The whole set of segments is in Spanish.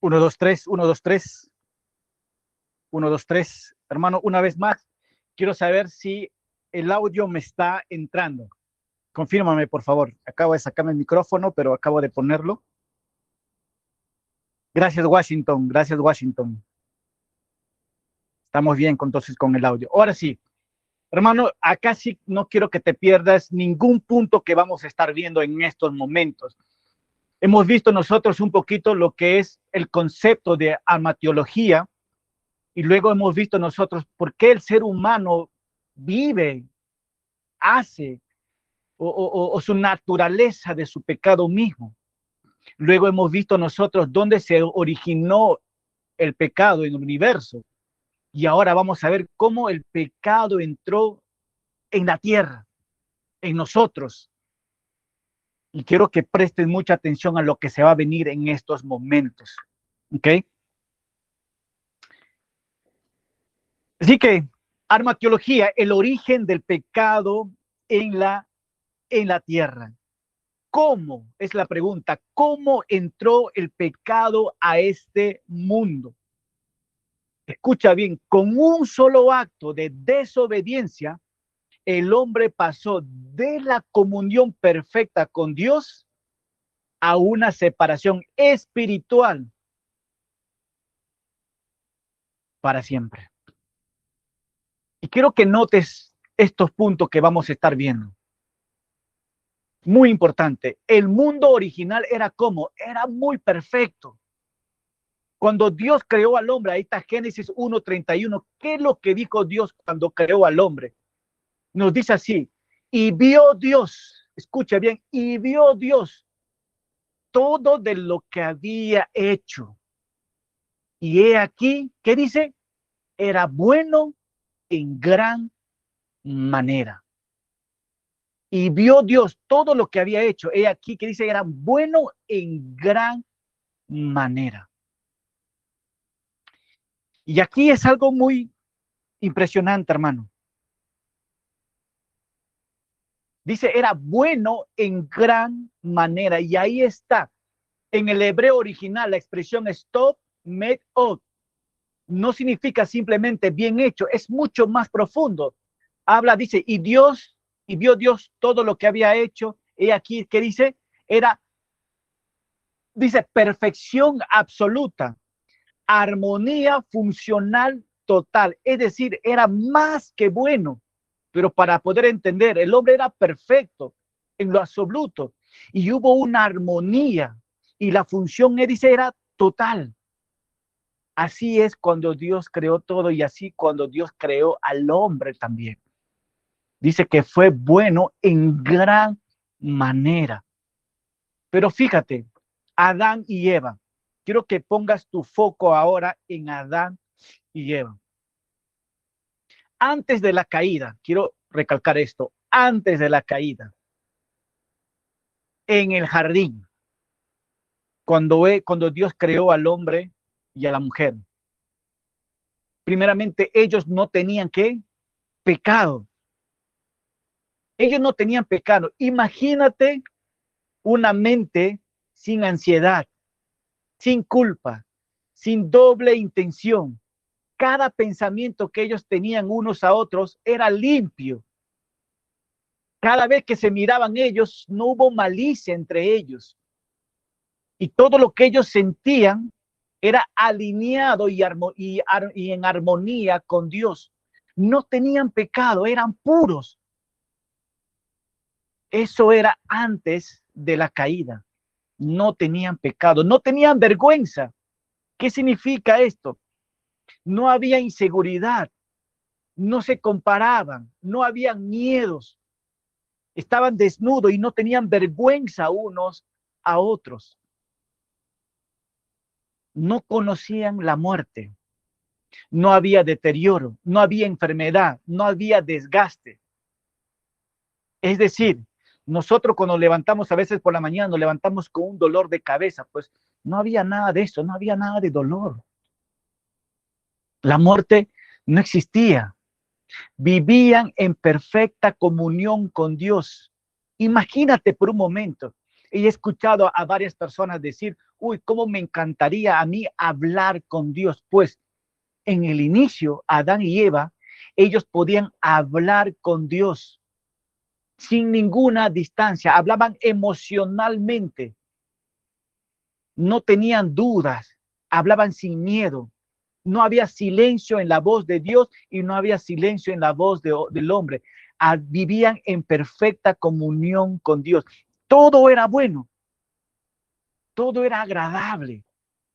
Uno, dos, tres, uno, dos, tres, uno, dos, tres. Hermano, una vez más, quiero saber si el audio me está entrando. Confírmame, por favor. Acabo de sacarme el micrófono, pero acabo de ponerlo. Gracias, Washington. Gracias, Washington. Estamos bien entonces con el audio. Ahora sí, hermano, acá sí no quiero que te pierdas ningún punto que vamos a estar viendo en estos momentos. Hemos visto nosotros un poquito lo que es el concepto de amatiología, y luego hemos visto nosotros por qué el ser humano vive, hace, o su naturaleza de su pecado mismo. Luego hemos visto nosotros dónde se originó el pecado en el universo. Y ahora vamos a ver cómo el pecado entró en la tierra, en nosotros. Y quiero que presten mucha atención a lo que se va a venir en estos momentos. ¿Ok? Así que, armatiología, el origen del pecado en la tierra. ¿Cómo? Es la pregunta. ¿Cómo entró el pecado a este mundo? Escucha bien, con un solo acto de desobediencia, el hombre pasó de la comunión perfecta con Dios a una separación espiritual para siempre. Y quiero que notes estos puntos que vamos a estar viendo. Muy importante. El mundo original era como, era muy perfecto. Cuando Dios creó al hombre, ahí está Génesis 1:31. ¿Qué es lo que dijo Dios cuando creó al hombre? Nos dice así, y vio Dios, escucha bien, y vio Dios todo de lo que había hecho. Y he aquí, ¿qué dice? Era bueno en gran manera. Y vio Dios todo lo que había hecho. He aquí, que dice, era bueno en gran manera. Y aquí es algo muy impresionante, hermano. Dice, era bueno en gran manera. Y ahí está. En el hebreo original, la expresión stop, met, out, no significa simplemente bien hecho, es mucho más profundo. Habla, dice, y vio Dios todo lo que había hecho. Y aquí, ¿qué dice? Era, dice, perfección absoluta, armonía funcional total. Es decir, era más que bueno. Pero para poder entender, el hombre era perfecto en lo absoluto y hubo una armonía y la función, él dice, era total. Así es cuando Dios creó todo y así cuando Dios creó al hombre también. Dice que fue bueno en gran manera. Pero fíjate, Adán y Eva. Quiero que pongas tu foco ahora en Adán y Eva. Antes de la caída, quiero recalcar esto, antes de la caída, en el jardín, cuando Dios creó al hombre y a la mujer, primeramente ellos no tenían ¿qué? Pecado. Ellos no tenían pecado. Imagínate una mente sin ansiedad, sin culpa, sin doble intención. Cada pensamiento que ellos tenían unos a otros era limpio. Cada vez que se miraban ellos, no hubo malicia entre ellos. Y todo lo que ellos sentían era alineado y en armonía con Dios. No tenían pecado, eran puros. Eso era antes de la caída. No tenían pecado, no tenían vergüenza. ¿Qué significa esto? No había inseguridad, no se comparaban, no habían miedos, estaban desnudos y no tenían vergüenza unos a otros. No conocían la muerte, no había deterioro, no había enfermedad, no había desgaste. Es decir, nosotros cuando levantamos a veces por la mañana, nos levantamos con un dolor de cabeza, pues no había nada de eso, no había nada de dolor. La muerte no existía. Vivían en perfecta comunión con Dios. Imagínate por un momento, Y he escuchado a varias personas decir, uy, cómo me encantaría a mí hablar con Dios. Pues en el inicio, Adán y Eva, ellos podían hablar con Dios sin ninguna distancia, hablaban emocionalmente, no tenían dudas, hablaban sin miedo. No había silencio en la voz de Dios y no había silencio en la voz del hombre. Vivían en perfecta comunión con Dios. Todo era bueno, todo era agradable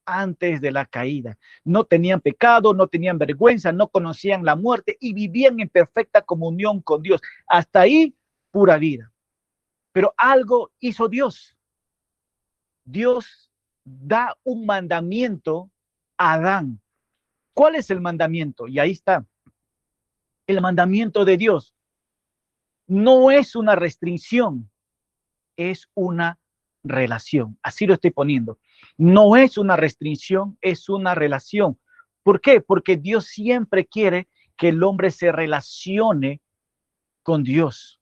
antes de la caída. No tenían pecado, no tenían vergüenza, no conocían la muerte y vivían en perfecta comunión con Dios. Hasta ahí, pura vida. Pero algo hizo Dios. Dios da un mandamiento a Adán. ¿Cuál es el mandamiento? Y ahí está. El mandamiento de Dios no es una restricción, es una relación. Así lo estoy poniendo. No es una restricción, es una relación. ¿Por qué? Porque Dios siempre quiere que el hombre se relacione con Dios.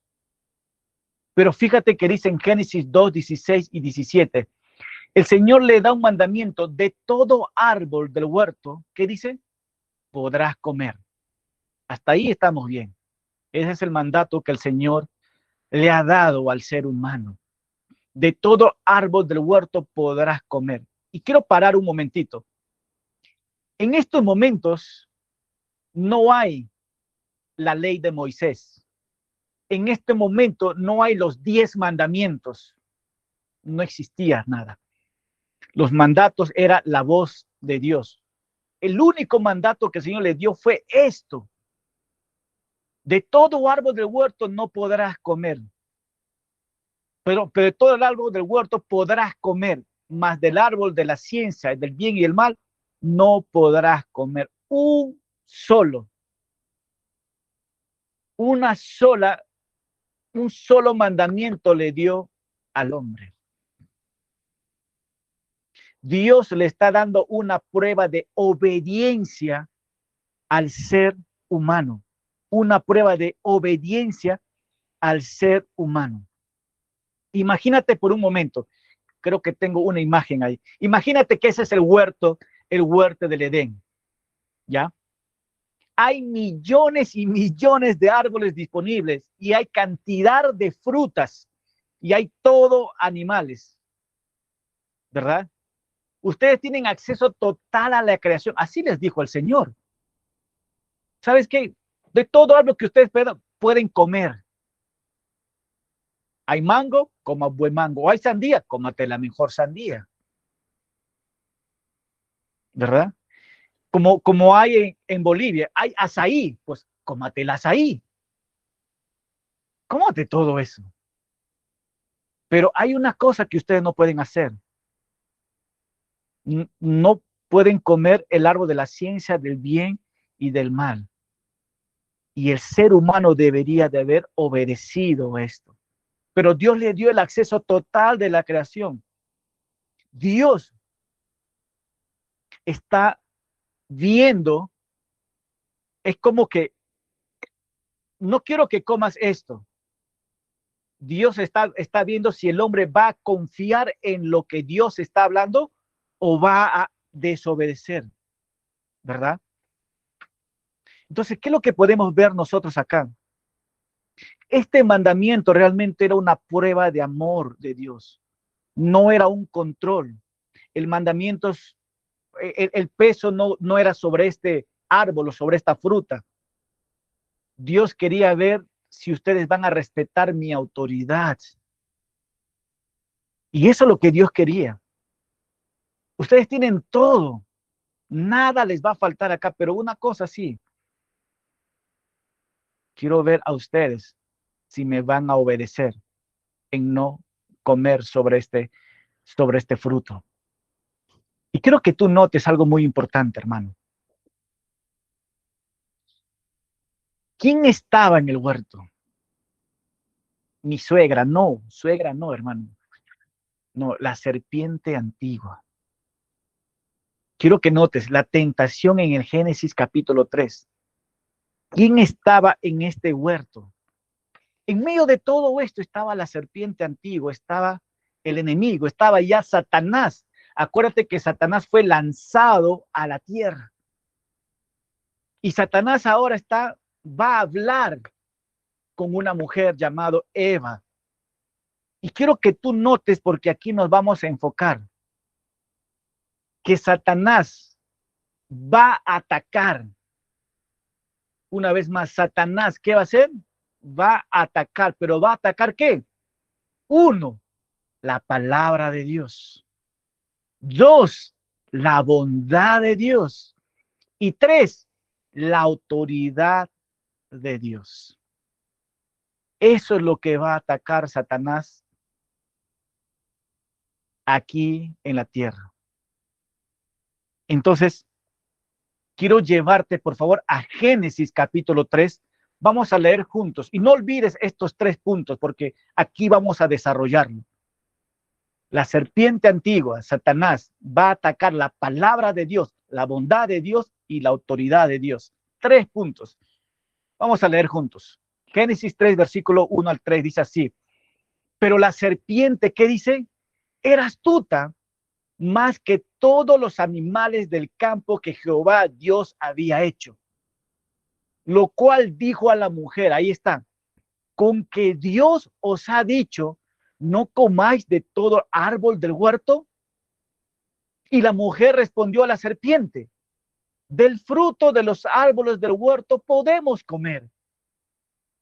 Pero fíjate que dice en Génesis 2, 16 y 17, el Señor le da un mandamiento de todo árbol del huerto, ¿qué dice? Podrás comer. Hasta ahí estamos bien. Ese es el mandato que el Señor le ha dado al ser humano. De todo árbol del huerto podrás comer. Y quiero parar un momentito. En estos momentos no hay la ley de Moisés. En este momento no hay los 10 mandamientos. No existía nada. Los mandatos era la voz de Dios. El único mandato que el Señor le dio fue esto. De todo árbol del huerto no podrás comer. Pero de todo el árbol del huerto podrás comer, mas del árbol de la ciencia, del bien y el mal, no podrás comer. Un solo un solo mandamiento le dio al hombre. Dios le está dando una prueba de obediencia al ser humano, una prueba de obediencia al ser humano. Imagínate por un momento, creo que tengo una imagen ahí. Imagínate que ese es el huerto del Edén, ¿ya? Hay millones y millones de árboles disponibles y hay cantidad de frutas y hay todo animales, ¿verdad? Ustedes tienen acceso total a la creación. Así les dijo el Señor. ¿Sabes qué? De todo árbol que ustedes pueden comer. Hay mango, coma buen mango. Hay sandía, cómate la mejor sandía. ¿Verdad? Como hay en Bolivia, hay azaí, pues cómate el azaí. Cómate todo eso. Pero hay una cosa que ustedes no pueden hacer. No pueden comer el árbol de la ciencia del bien y del mal. Y el ser humano debería de haber obedecido esto. Pero Dios le dio el acceso total de la creación. Dios está viendo, es como que no quiero que comas esto. Dios está viendo si el hombre va a confiar en lo que Dios está hablando o va a desobedecer, ¿verdad? Entonces, ¿qué es lo que podemos ver nosotros acá? Este mandamiento realmente era una prueba de amor de Dios, no era un control. El mandamiento, el peso no era sobre este árbol o sobre esta fruta. Dios quería ver si ustedes van a respetar mi autoridad. Y eso es lo que Dios quería. Ustedes tienen todo. Nada les va a faltar acá, pero una cosa sí. Quiero ver a ustedes si me van a obedecer en no comer sobre este fruto. Y quiero que tú notes algo muy importante, hermano. ¿Quién estaba en el huerto? Mi suegra no, hermano. No, la serpiente antigua. Quiero que notes la tentación en el Génesis capítulo 3. ¿Quién estaba en este huerto? En medio de todo esto estaba la serpiente antigua, estaba el enemigo, estaba ya Satanás. Acuérdate que Satanás fue lanzado a la tierra. Y Satanás ahora va a hablar con una mujer llamada Eva. Y quiero que tú notes, porque aquí nos vamos a enfocar, que Satanás va a atacar. Una vez más, Satanás, ¿qué va a hacer? Va a atacar, pero ¿va a atacar qué? Uno, la palabra de Dios. Dos, la bondad de Dios. Y tres, la autoridad de Dios. Eso es lo que va a atacar Satanás aquí en la tierra. Entonces, quiero llevarte, por favor, a Génesis capítulo 3. Vamos a leer juntos. Y no olvides estos 3 puntos, porque aquí vamos a desarrollarlo. La serpiente antigua, Satanás, va a atacar la palabra de Dios, la bondad de Dios y la autoridad de Dios. 3 puntos. Vamos a leer juntos. Génesis 3, versículo 1 al 3, dice así. Pero la serpiente, ¿qué dice? Era astuta más que todos los animales del campo que Jehová Dios había hecho. Lo cual dijo a la mujer, ahí está, con que Dios os ha dicho, no comáis de todo árbol del huerto. Y la mujer respondió a la serpiente, del fruto de los árboles del huerto podemos comer,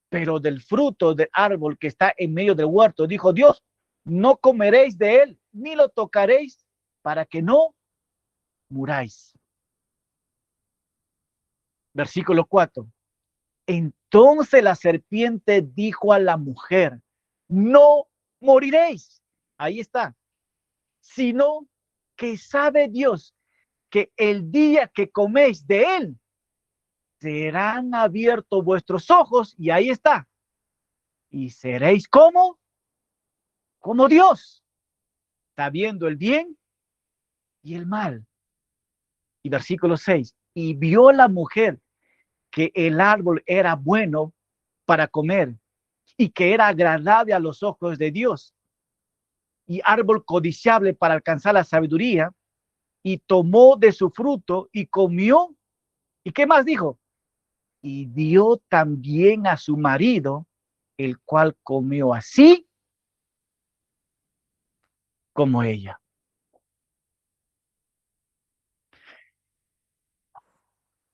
pero del fruto del árbol que está en medio del huerto, dijo Dios, no comeréis de él, ni lo tocaréis, para que no muráis. Versículo 4. Entonces la serpiente dijo a la mujer, no moriréis. Ahí está. Sino que sabe Dios que el día que coméis de él, serán abiertos vuestros ojos, y ahí está. Y seréis como Dios, sabiendo el bien y el mal. Y versículo 6. Y vio la mujer que el árbol era bueno para comer y que era agradable a los ojos de Dios y árbol codiciable para alcanzar la sabiduría, y tomó de su fruto y comió. ¿Y qué más dijo? Y dio también a su marido, el cual comió así como ella.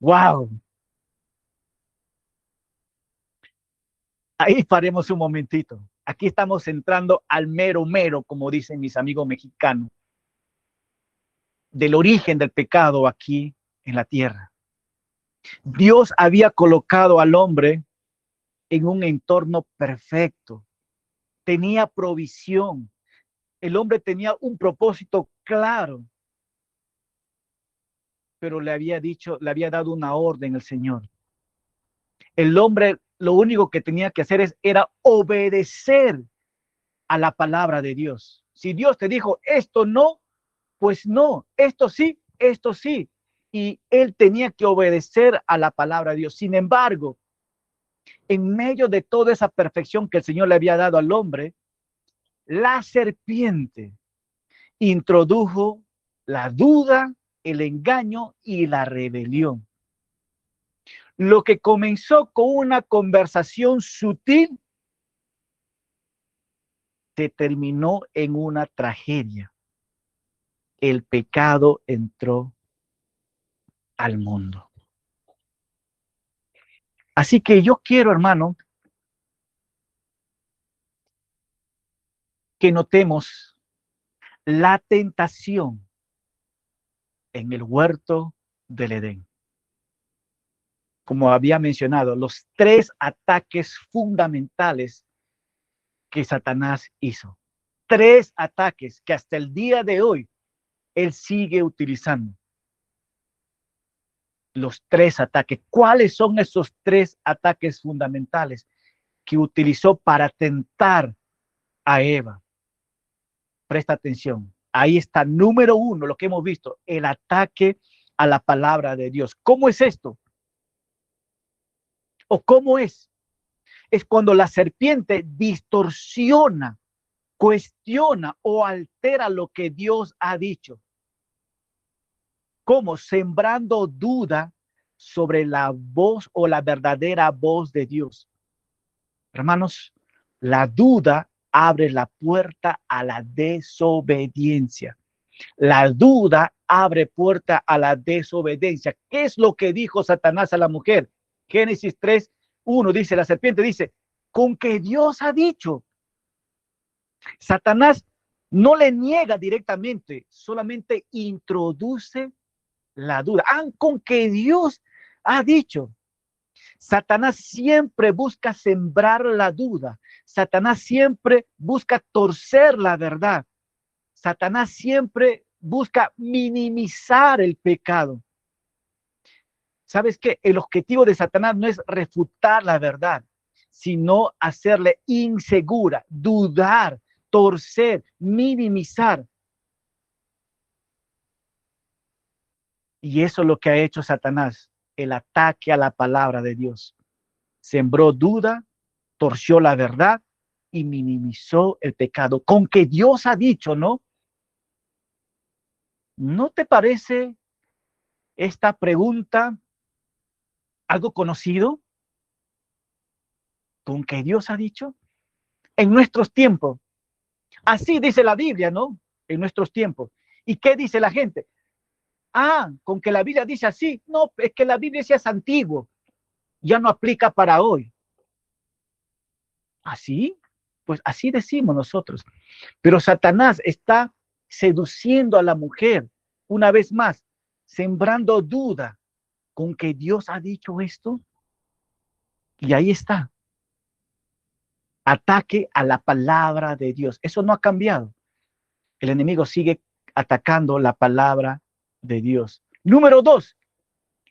¡Wow! Ahí paremos un momentito. Aquí estamos entrando al mero mero, como dicen mis amigos mexicanos, del origen del pecado aquí en la tierra. Dios había colocado al hombre en un entorno perfecto. Tenía provisión. El hombre tenía un propósito claro, pero le había dado una orden el Señor. El hombre lo único que tenía que hacer era obedecer a la palabra de Dios. Si Dios te dijo esto no, pues no, esto sí, esto sí. Y él tenía que obedecer a la palabra de Dios. Sin embargo, en medio de toda esa perfección que el Señor le había dado al hombre, la serpiente introdujo la duda, el engaño y la rebelión. Lo que comenzó con una conversación sutil se terminó en una tragedia. El pecado entró al mundo. Así que yo quiero, hermano, que notemos la tentación en el huerto del Edén. Como había mencionado, los 3 ataques fundamentales que Satanás hizo. 3 ataques que hasta el día de hoy él sigue utilizando. Los 3 ataques. ¿Cuáles son esos 3 ataques fundamentales que utilizó para tentar a Eva? Presta atención. Ahí está, número 1, lo que hemos visto, el ataque a la palabra de Dios. ¿Cómo es esto? ¿O cómo es? Es cuando la serpiente distorsiona cuestiona o altera lo que Dios ha dicho. ¿Cómo? Sembrando duda sobre la voz o la verdadera voz de Dios. Hermanos, la duda abre la puerta a la desobediencia. La duda abre puerta a la desobediencia. ¿Qué es lo que dijo Satanás a la mujer? Génesis 3:1 dice, la serpiente dice, con que Dios ha dicho. Satanás no le niega directamente, solamente introduce la duda. Con que Dios ha dicho. Satanás siempre busca sembrar la duda. Satanás siempre busca torcer la verdad. Satanás siempre busca minimizar el pecado. ¿Sabes qué? El objetivo de Satanás no es refutar la verdad, sino hacerle insegura, dudar, torcer, minimizar. Y eso es lo que ha hecho Satanás, el ataque a la palabra de Dios. Sembró duda, torció la verdad y minimizó el pecado. Con que Dios ha dicho, ¿no? ¿No te parece esta pregunta algo conocido? ¿Con que Dios ha dicho? En nuestros tiempos. Así dice la Biblia, ¿no? En nuestros tiempos. ¿Y qué dice la gente? Con que la Biblia dice así. No, es que la Biblia ya es antiguo. Ya no aplica para hoy. ¿Así? Pues así decimos nosotros. Pero Satanás está seduciendo a la mujer una vez más, sembrando duda con que Dios ha dicho esto. Y ahí está. Ataque a la palabra de Dios. Eso no ha cambiado. El enemigo sigue atacando la palabra de Dios. Número 2,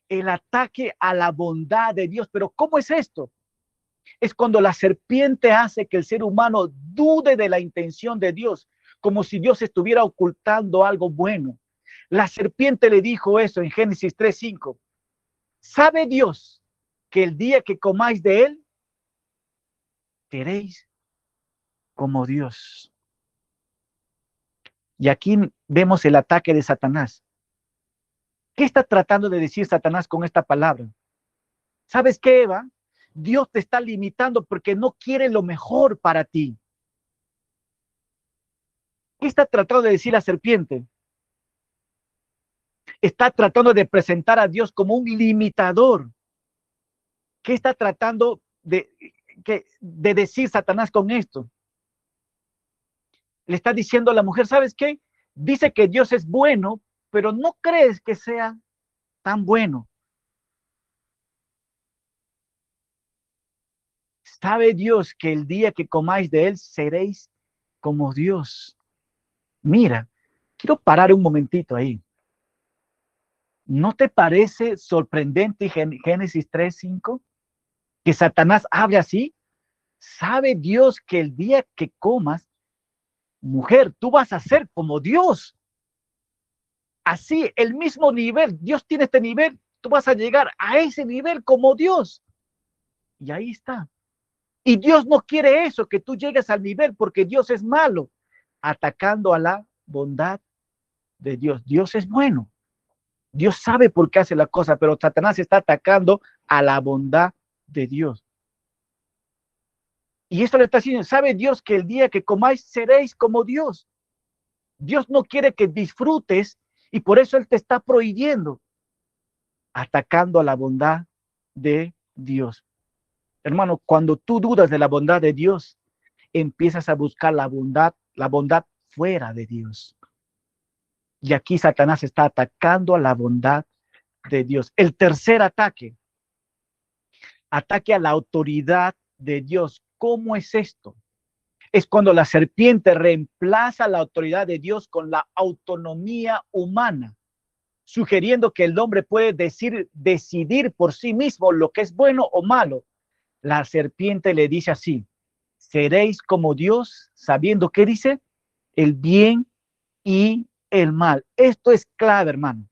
el ataque a la bondad de Dios. Pero ¿cómo es esto? Es cuando la serpiente hace que el ser humano dude de la intención de Dios, como si Dios estuviera ocultando algo bueno. La serpiente le dijo eso en Génesis 3:5. ¿Sabe Dios que el día que comáis de él, seréis como Dios? Y aquí vemos el ataque de Satanás. ¿Qué está tratando de decir Satanás con esta palabra? ¿Sabes qué, Eva? Dios te está limitando porque no quiere lo mejor para ti. ¿Qué está tratando de decir la serpiente? Está tratando de presentar a Dios como un limitador. ¿Qué está tratando de decir Satanás con esto? Le está diciendo a la mujer, ¿sabes qué? Dice que Dios es bueno, pero no crees que sea tan bueno. ¿Sabe Dios que el día que comáis de él seréis como Dios? Mira, quiero parar un momentito ahí. ¿No te parece sorprendente Génesis 3:5? Que Satanás hable así. ¿Sabe Dios que el día que comas, mujer, tú vas a ser como Dios? Así, el mismo nivel, Dios tiene este nivel, tú vas a llegar a ese nivel como Dios. Y ahí está. Y Dios no quiere eso, que tú llegues al nivel, porque Dios es malo, atacando a la bondad de Dios. Dios es bueno. Dios sabe por qué hace la cosa, pero Satanás está atacando a la bondad de Dios. Y esto le está diciendo, ¿sabe Dios que el día que comáis seréis como Dios? Dios no quiere que disfrutes y por eso Él te está prohibiendo, atacando a la bondad de Dios. Hermano, cuando tú dudas de la bondad de Dios, empiezas a buscar la bondad fuera de Dios. Y aquí Satanás está atacando a la bondad de Dios. El tercer ataque a la autoridad de Dios. ¿Cómo es esto? Es cuando la serpiente reemplaza la autoridad de Dios con la autonomía humana, sugiriendo que el hombre puede decidir por sí mismo lo que es bueno o malo. La serpiente le dice así, seréis como Dios, sabiendo qué dice, el bien y el mal. Esto es clave, hermano.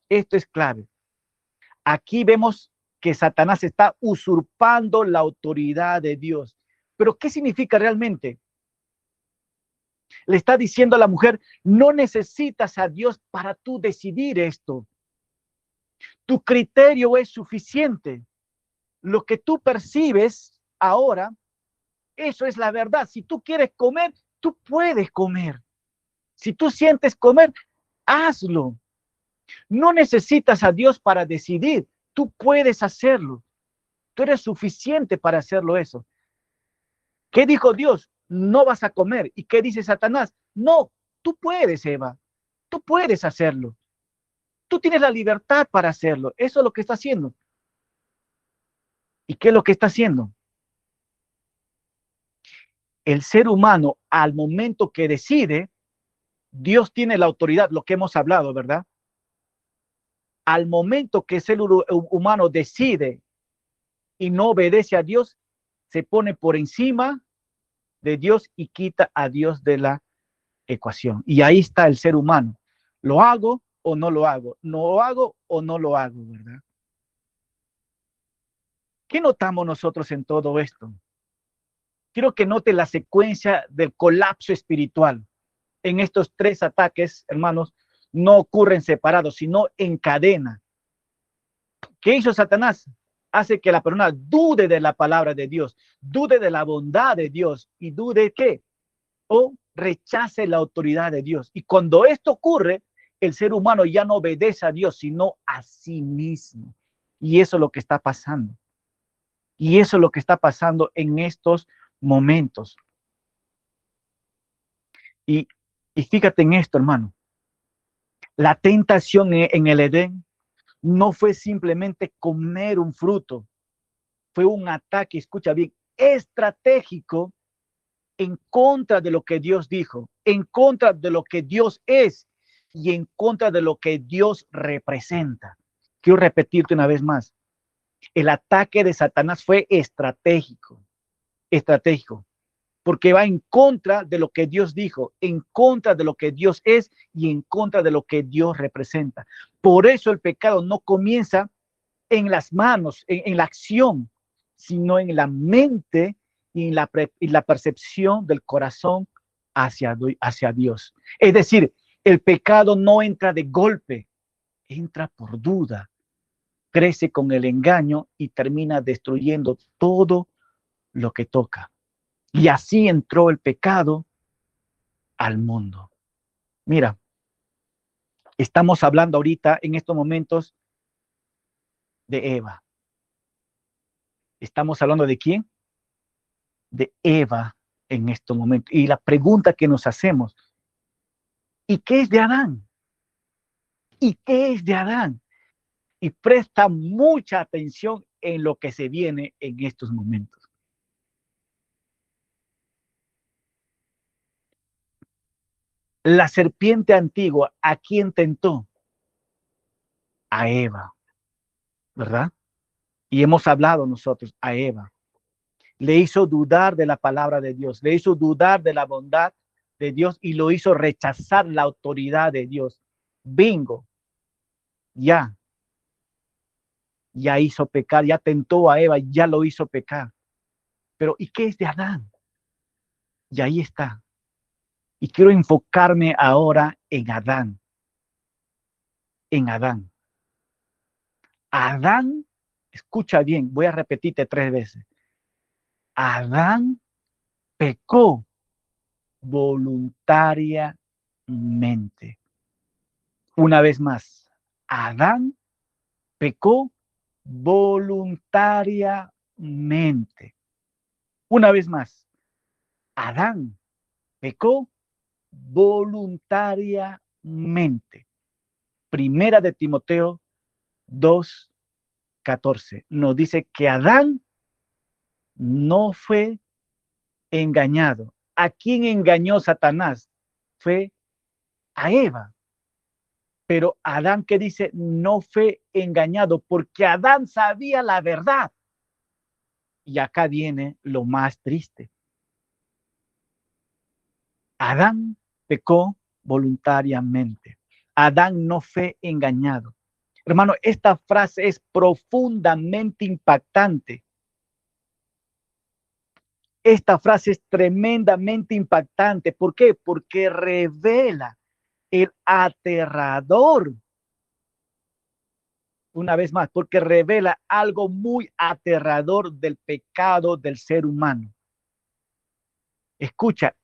Esto es clave. Aquí vemos que Satanás está usurpando la autoridad de Dios. Pero ¿qué significa realmente? Le está diciendo a la mujer, no necesitas a Dios para tú decidir esto. Tu criterio es suficiente. Lo que tú percibes ahora, eso es la verdad. Si tú quieres comer, tú puedes comer. Si tú sientes comer, hazlo. No necesitas a Dios para decidir. Tú puedes hacerlo. Tú eres suficiente para hacerlo eso. ¿Qué dijo Dios? No vas a comer. ¿Y qué dice Satanás? No, tú puedes, Eva. Tú puedes hacerlo. Tú tienes la libertad para hacerlo. Eso es lo que está haciendo. ¿Y qué es lo que está haciendo? El ser humano, al momento que decide, Dios tiene la autoridad, lo que hemos hablado, ¿verdad? Al momento que el ser humano decide y no obedece a Dios, se pone por encima de Dios y quita a Dios de la ecuación. Y ahí está el ser humano. ¿Lo hago o no lo hago? ¿No lo hago o no lo hago, verdad? ¿Qué notamos nosotros en todo esto? Quiero que note la secuencia del colapso espiritual. En estos tres ataques, hermanos, no ocurren separados, sino en cadena. ¿Qué hizo Satanás? Hace que la persona dude de la palabra de Dios, dude de la bondad de Dios y dude ¿qué? O rechace la autoridad de Dios. Y cuando esto ocurre, el ser humano ya no obedece a Dios, sino a sí mismo. Y eso es lo que está pasando. Y eso es lo que está pasando en estos momentos. Y, y fíjate en esto, hermano. La tentación en el Edén no fue simplemente comer un fruto, fue un ataque, escucha bien, estratégico en contra de lo que Dios dijo, en contra de lo que Dios es y en contra de lo que Dios representa. Quiero repetirte una vez más. El ataque de Satanás fue estratégico, estratégico, porque va en contra de lo que Dios dijo, en contra de lo que Dios es y en contra de lo que Dios representa. Por eso el pecado no comienza en las manos, en la acción, sino en la mente y en la percepción del corazón hacia Dios. Es decir, el pecado no entra de golpe, entra por duda, crece con el engaño y termina destruyendo todo lo que toca. Y así entró el pecado al mundo. Mira, estamos hablando ahorita en estos momentos de Eva. ¿Estamos hablando de quién? De Eva en estos momentos. Y la pregunta que nos hacemos, ¿y qué es de Adán? ¿Y qué es de Adán? Y presta mucha atención en lo que se viene en estos momentos. La serpiente antigua, ¿a quién tentó? A Eva, ¿verdad? Y hemos hablado nosotros a Eva. Le hizo dudar de la palabra de Dios, le hizo dudar de la bondad de Dios y lo hizo rechazar la autoridad de Dios. Bingo, ya hizo pecar, ya tentó a Eva, ya lo hizo pecar. Pero ¿y qué es de Adán? Y ahí está. Y quiero enfocarme ahora en Adán. En Adán. Adán, escucha bien, voy a repetirte 3 veces. Adán pecó voluntariamente. Una vez más, Adán pecó voluntariamente. Una vez más, Adán pecó voluntariamente. Primera de Timoteo 2:14 nos dice que Adán no fue engañado. ¿A quién engañó Satanás? Fue a Eva. Pero Adán, ¿qué dice? No fue engañado porque Adán sabía la verdad. Y acá viene lo más triste. Adán pecó voluntariamente. Adán no fue engañado. Hermano, esta frase es profundamente impactante. Esta frase es tremendamente impactante. ¿Por qué? Porque revela el aterrador, una vez más, porque revela algo muy aterrador del pecado del ser humano. Escucha,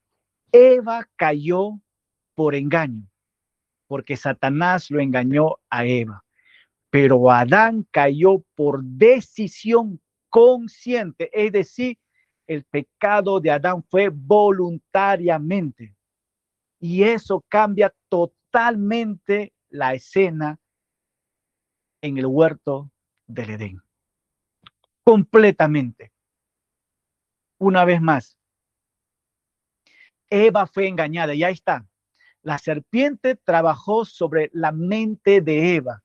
Eva cayó por engaño, porque Satanás lo engañó a Eva, pero Adán cayó por decisión consciente, es decir, el pecado de Adán fue voluntariamente. Y eso cambia totalmente la escena en el huerto del Edén. Completamente. Una vez más, Eva fue engañada y ahí está. La serpiente trabajó sobre la mente de Eva.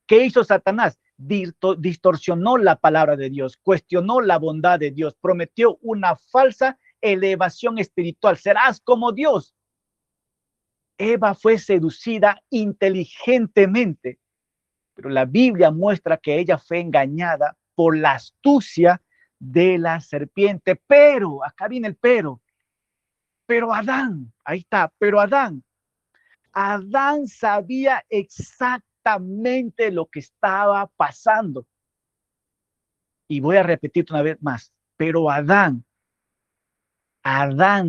¿Qué hizo Satanás? Distorsionó la palabra de Dios, cuestionó la bondad de Dios, prometió una falsa elevación espiritual. Serás como Dios. Eva fue seducida inteligentemente, pero la Biblia muestra que ella fue engañada por la astucia de la serpiente. Pero, acá viene el pero Adán, ahí está, pero Adán sabía exactamente lo que estaba pasando. Y voy a repetir una vez más, pero Adán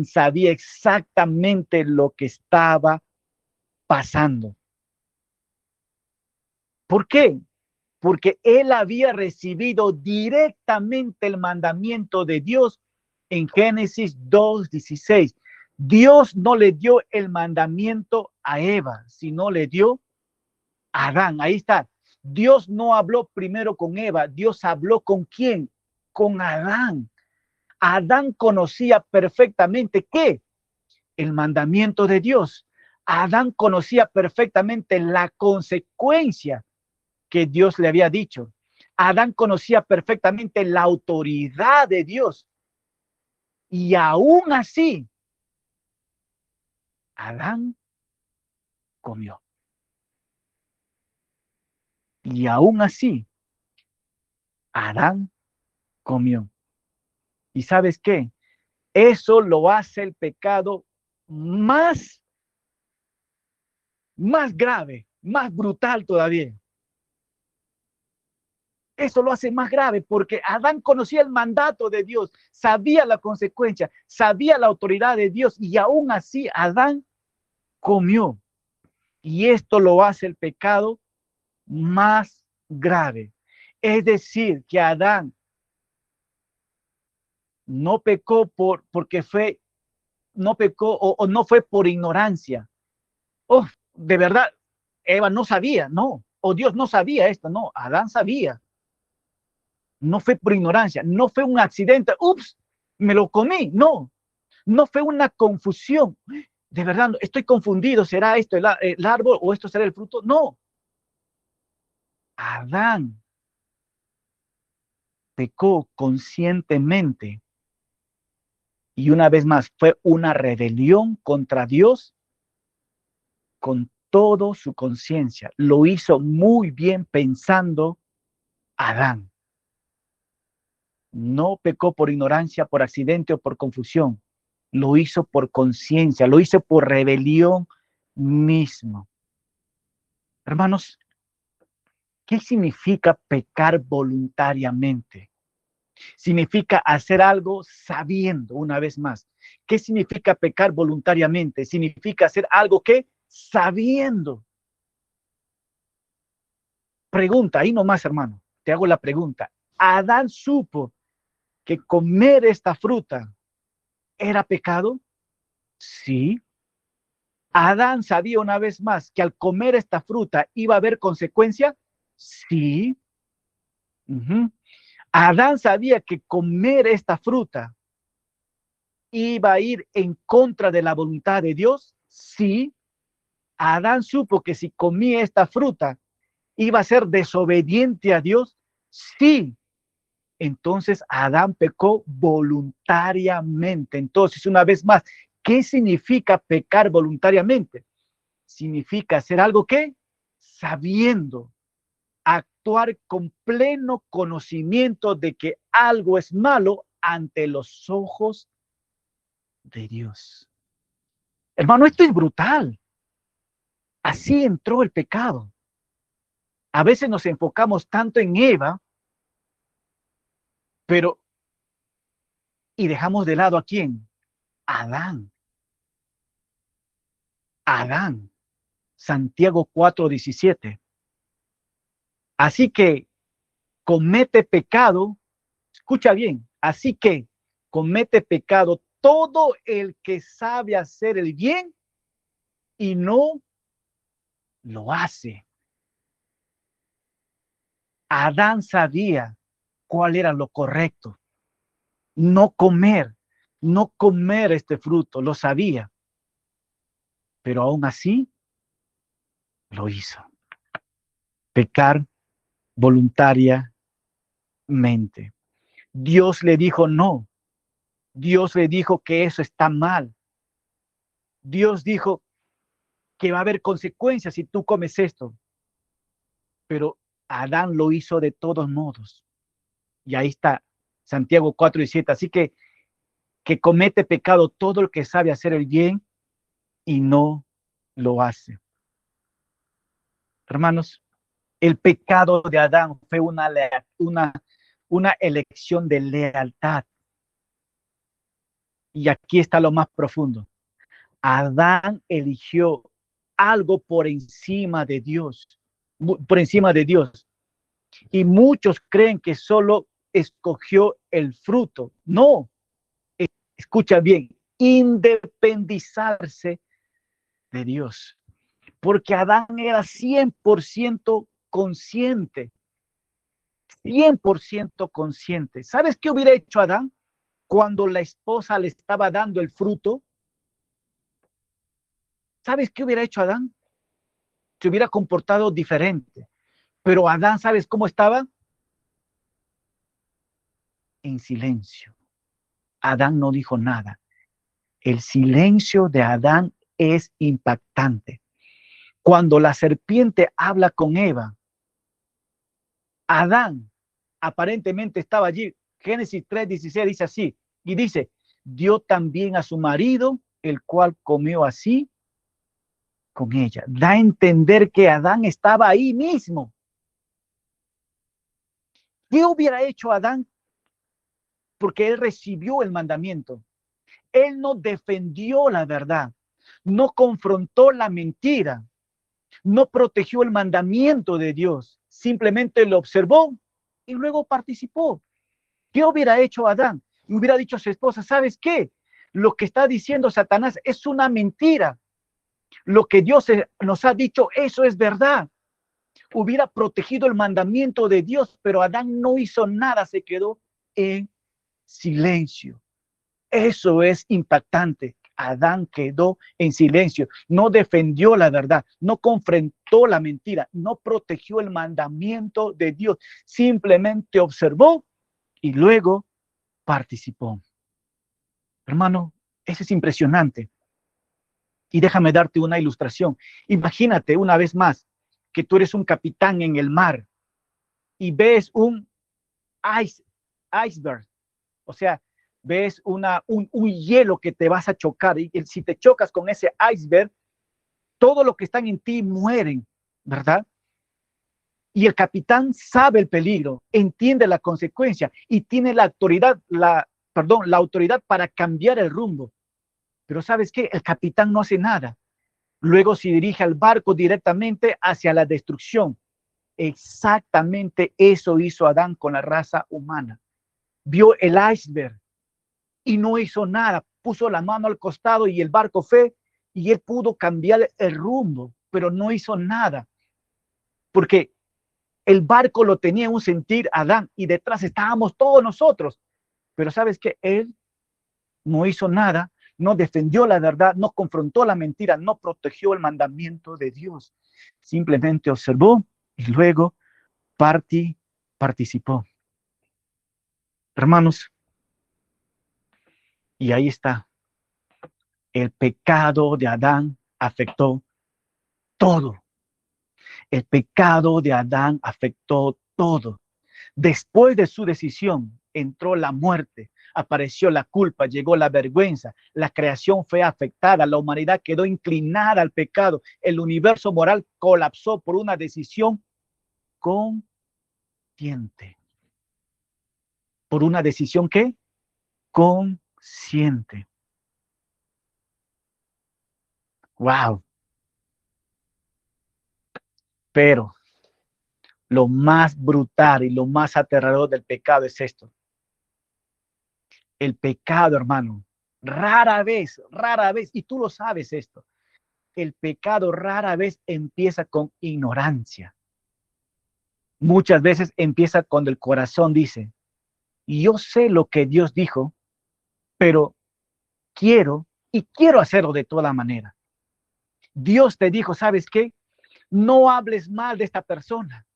sabía exactamente lo que estaba pasando. ¿Por qué? Porque él había recibido directamente el mandamiento de Dios en Génesis 2:16. Dios no le dio el mandamiento a Eva, sino le dio a Adán. Ahí está. Dios no habló primero con Eva, Dios habló con quién? Con Adán. Adán conocía perfectamente qué? El mandamiento de Dios. Adán conocía perfectamente la consecuencia que Dios le había dicho. Adán conocía perfectamente la autoridad de Dios. Y aún así, Adán comió. Y aún así, Adán comió. ¿Y sabes qué? Eso lo hace el pecado más, más grave, más brutal todavía. Eso lo hace más grave porque Adán conocía el mandato de Dios, sabía la consecuencia, sabía la autoridad de Dios y aún así Adán comió. Y esto lo hace el pecado más grave. Es decir, que Adán no pecó porque fue, no pecó o no fue por ignorancia. Oh, de verdad, Eva no sabía, no. O Dios no sabía esto, no. Adán sabía. No fue por ignorancia, no fue un accidente. Ups, me lo comí. No, no fue una confusión. De verdad, estoy confundido. ¿Será esto el árbol o esto será el fruto? No. Adán pecó conscientemente y una vez más fue una rebelión contra Dios con todo su conciencia. Lo hizo muy bien pensando Adán. No pecó por ignorancia, por accidente o por confusión. Lo hizo por conciencia, lo hizo por rebelión mismo. Hermanos, ¿qué significa pecar voluntariamente? Significa hacer algo sabiendo, una vez más. ¿Qué significa pecar voluntariamente? Significa hacer algo que sabiendo. Pregunta, ahí nomás, hermano, te hago la pregunta. ¿Adán supo que comer esta fruta era pecado? Sí. ¿Adán sabía una vez más que al comer esta fruta iba a haber consecuencia? Sí. ¿Adán sabía que comer esta fruta iba a ir en contra de la voluntad de Dios? Sí. ¿Adán supo que si comía esta fruta iba a ser desobediente a Dios? Sí. Entonces Adán pecó voluntariamente. Entonces, una vez más, ¿qué significa pecar voluntariamente? Significa hacer algo que sabiendo, actuar con pleno conocimiento de que algo es malo, ante los ojos de Dios. Hermano, esto es brutal. Así entró el pecado. A veces nos enfocamos tanto en Eva, pero y dejamos de lado a quién? Adán. Adán. Santiago 4:17. Así que comete pecado, escucha bien, así que comete pecado todo el que sabe hacer el bien y no lo hace. Adán sabía cuál era lo correcto. No comer, no comer este fruto, lo sabía. Pero aún así lo hizo. Pecar voluntariamente. Dios le dijo no. Dios le dijo que eso está mal. Dios dijo que va a haber consecuencias si tú comes esto. Pero Adán lo hizo de todos modos. Y ahí está Santiago 4:17. Así que comete pecado todo el que sabe hacer el bien y no lo hace. Hermanos, el pecado de Adán fue una elección de lealtad. Y aquí está lo más profundo. Adán eligió algo por encima de Dios, por encima de Dios. Y muchos creen que solo escogió el fruto. No, escucha bien, independizarse de Dios. Porque Adán era 100% consciente, 100% consciente. ¿Sabes qué hubiera hecho Adán cuando la esposa le estaba dando el fruto? ¿Sabes qué hubiera hecho Adán? Se hubiera comportado diferente. Pero Adán, ¿sabes cómo estaba? En silencio. Adán no dijo nada. El silencio de Adán es impactante. Cuando la serpiente habla con Eva, Adán aparentemente estaba allí. Génesis 3:16 dice así, y dice, dio también a su marido, el cual comió así con ella. Da a entender que Adán estaba ahí mismo. ¿Qué hubiera hecho Adán? Porque él recibió el mandamiento. Él no defendió la verdad, no confrontó la mentira, no protegió el mandamiento de Dios, simplemente lo observó y luego participó. ¿Qué hubiera hecho Adán? Y hubiera dicho a su esposa, ¿sabes qué? Lo que está diciendo Satanás es una mentira. Lo que Dios nos ha dicho, eso es verdad. Hubiera protegido el mandamiento de Dios, pero Adán no hizo nada, se quedó en silencio. Eso es impactante. Adán quedó en silencio, no defendió la verdad, no confrontó la mentira, no protegió el mandamiento de Dios, simplemente observó y luego participó. Hermano, eso es impresionante. Y déjame darte una ilustración. Imagínate una vez más que tú eres un capitán en el mar y ves un iceberg, o sea, ves un hielo que te vas a chocar y si te chocas con ese iceberg, todo lo que están en ti mueren, ¿verdad? Y el capitán sabe el peligro, entiende la consecuencia y tiene la autoridad, la autoridad para cambiar el rumbo. Pero ¿sabes qué? El capitán no hace nada. Luego se dirige al barco directamente hacia la destrucción. Exactamente eso hizo Adán con la raza humana. Vio el iceberg y no hizo nada. Puso la mano al costado y el barco fue y él pudo cambiar el rumbo, pero no hizo nada. Porque el barco lo tenía un sentir Adán y detrás estábamos todos nosotros. Pero ¿sabes qué? Él no hizo nada, no defendió la verdad, no confrontó la mentira, no protegió el mandamiento de Dios. Simplemente observó y luego participó. Hermanos, y ahí está. El pecado de Adán afectó todo. El pecado de Adán afectó todo. Después de su decisión entró la muerte. apareció la culpa, llegó la vergüenza, la creación fue afectada, la humanidad quedó inclinada al pecado, el universo moral colapsó por una decisión consciente. ¿Por una decisión qué? Consciente. Wow. Pero lo más brutal y lo más aterrador del pecado es esto. El pecado, hermano, rara vez, y tú lo sabes esto, el pecado rara vez empieza con ignorancia. Muchas veces empieza cuando el corazón dice, yo sé lo que Dios dijo, pero quiero hacerlo de toda manera. Dios te dijo, ¿sabes qué? No hables mal de esta persona.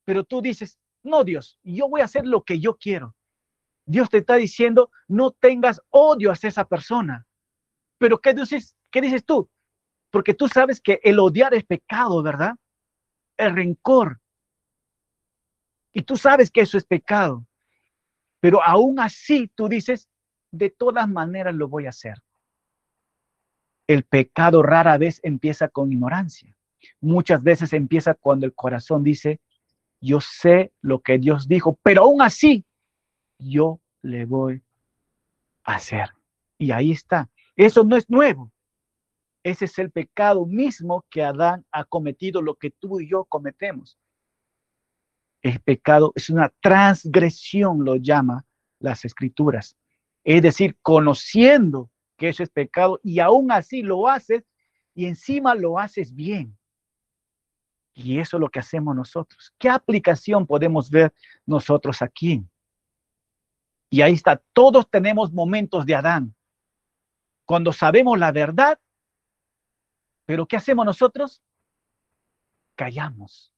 Pero tú dices, no, Dios, yo voy a hacer lo que yo quiero. Dios te está diciendo, no tengas odio hacia esa persona. Pero ¿qué dices tú? Porque tú sabes que el odiar es pecado, ¿verdad? El rencor. Y tú sabes que eso es pecado. Pero aún así tú dices, de todas maneras lo voy a hacer. El pecado rara vez empieza con ignorancia. Muchas veces empieza cuando el corazón dice, yo sé lo que Dios dijo, pero aún así yo le voy a hacer. Y ahí está. Eso no es nuevo. Ese es el pecado mismo que Adán ha cometido, lo que tú y yo cometemos. El pecado es una transgresión, lo llama las escrituras. Es decir, conociendo que eso es pecado y aún así lo haces y encima lo haces bien. Y eso es lo que hacemos nosotros. ¿Qué aplicación podemos ver nosotros aquí? Y ahí está, todos tenemos momentos de Adán. Cuando sabemos la verdad, pero ¿qué hacemos nosotros? Callamos.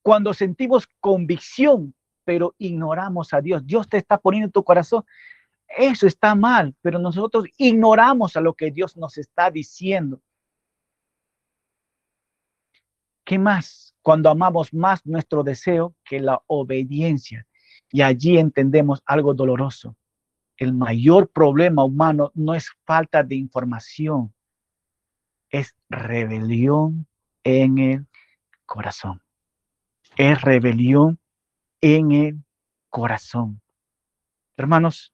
Cuando sentimos convicción, pero ignoramos a Dios. Dios te está poniendo en tu corazón. Eso está mal, pero nosotros ignoramos a lo que Dios nos está diciendo. ¿Qué más? Cuando amamos más nuestro deseo que la obediencia. Y allí entendemos algo doloroso. El mayor problema humano no es falta de información, es rebelión en el corazón. Es rebelión en el corazón. Hermanos,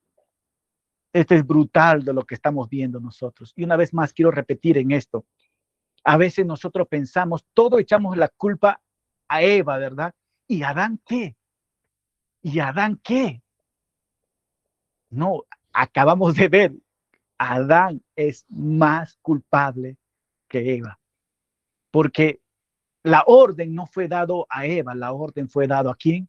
esto es brutal de lo que estamos viendo nosotros. Y una vez más quiero repetir en esto. A veces nosotros pensamos, todo echamos la culpa a Eva, ¿verdad? ¿Y Adán qué? ¿Y Adán qué? No, acabamos de ver, Adán es más culpable que Eva, porque la orden no fue dado a Eva, la orden fue dado a quién?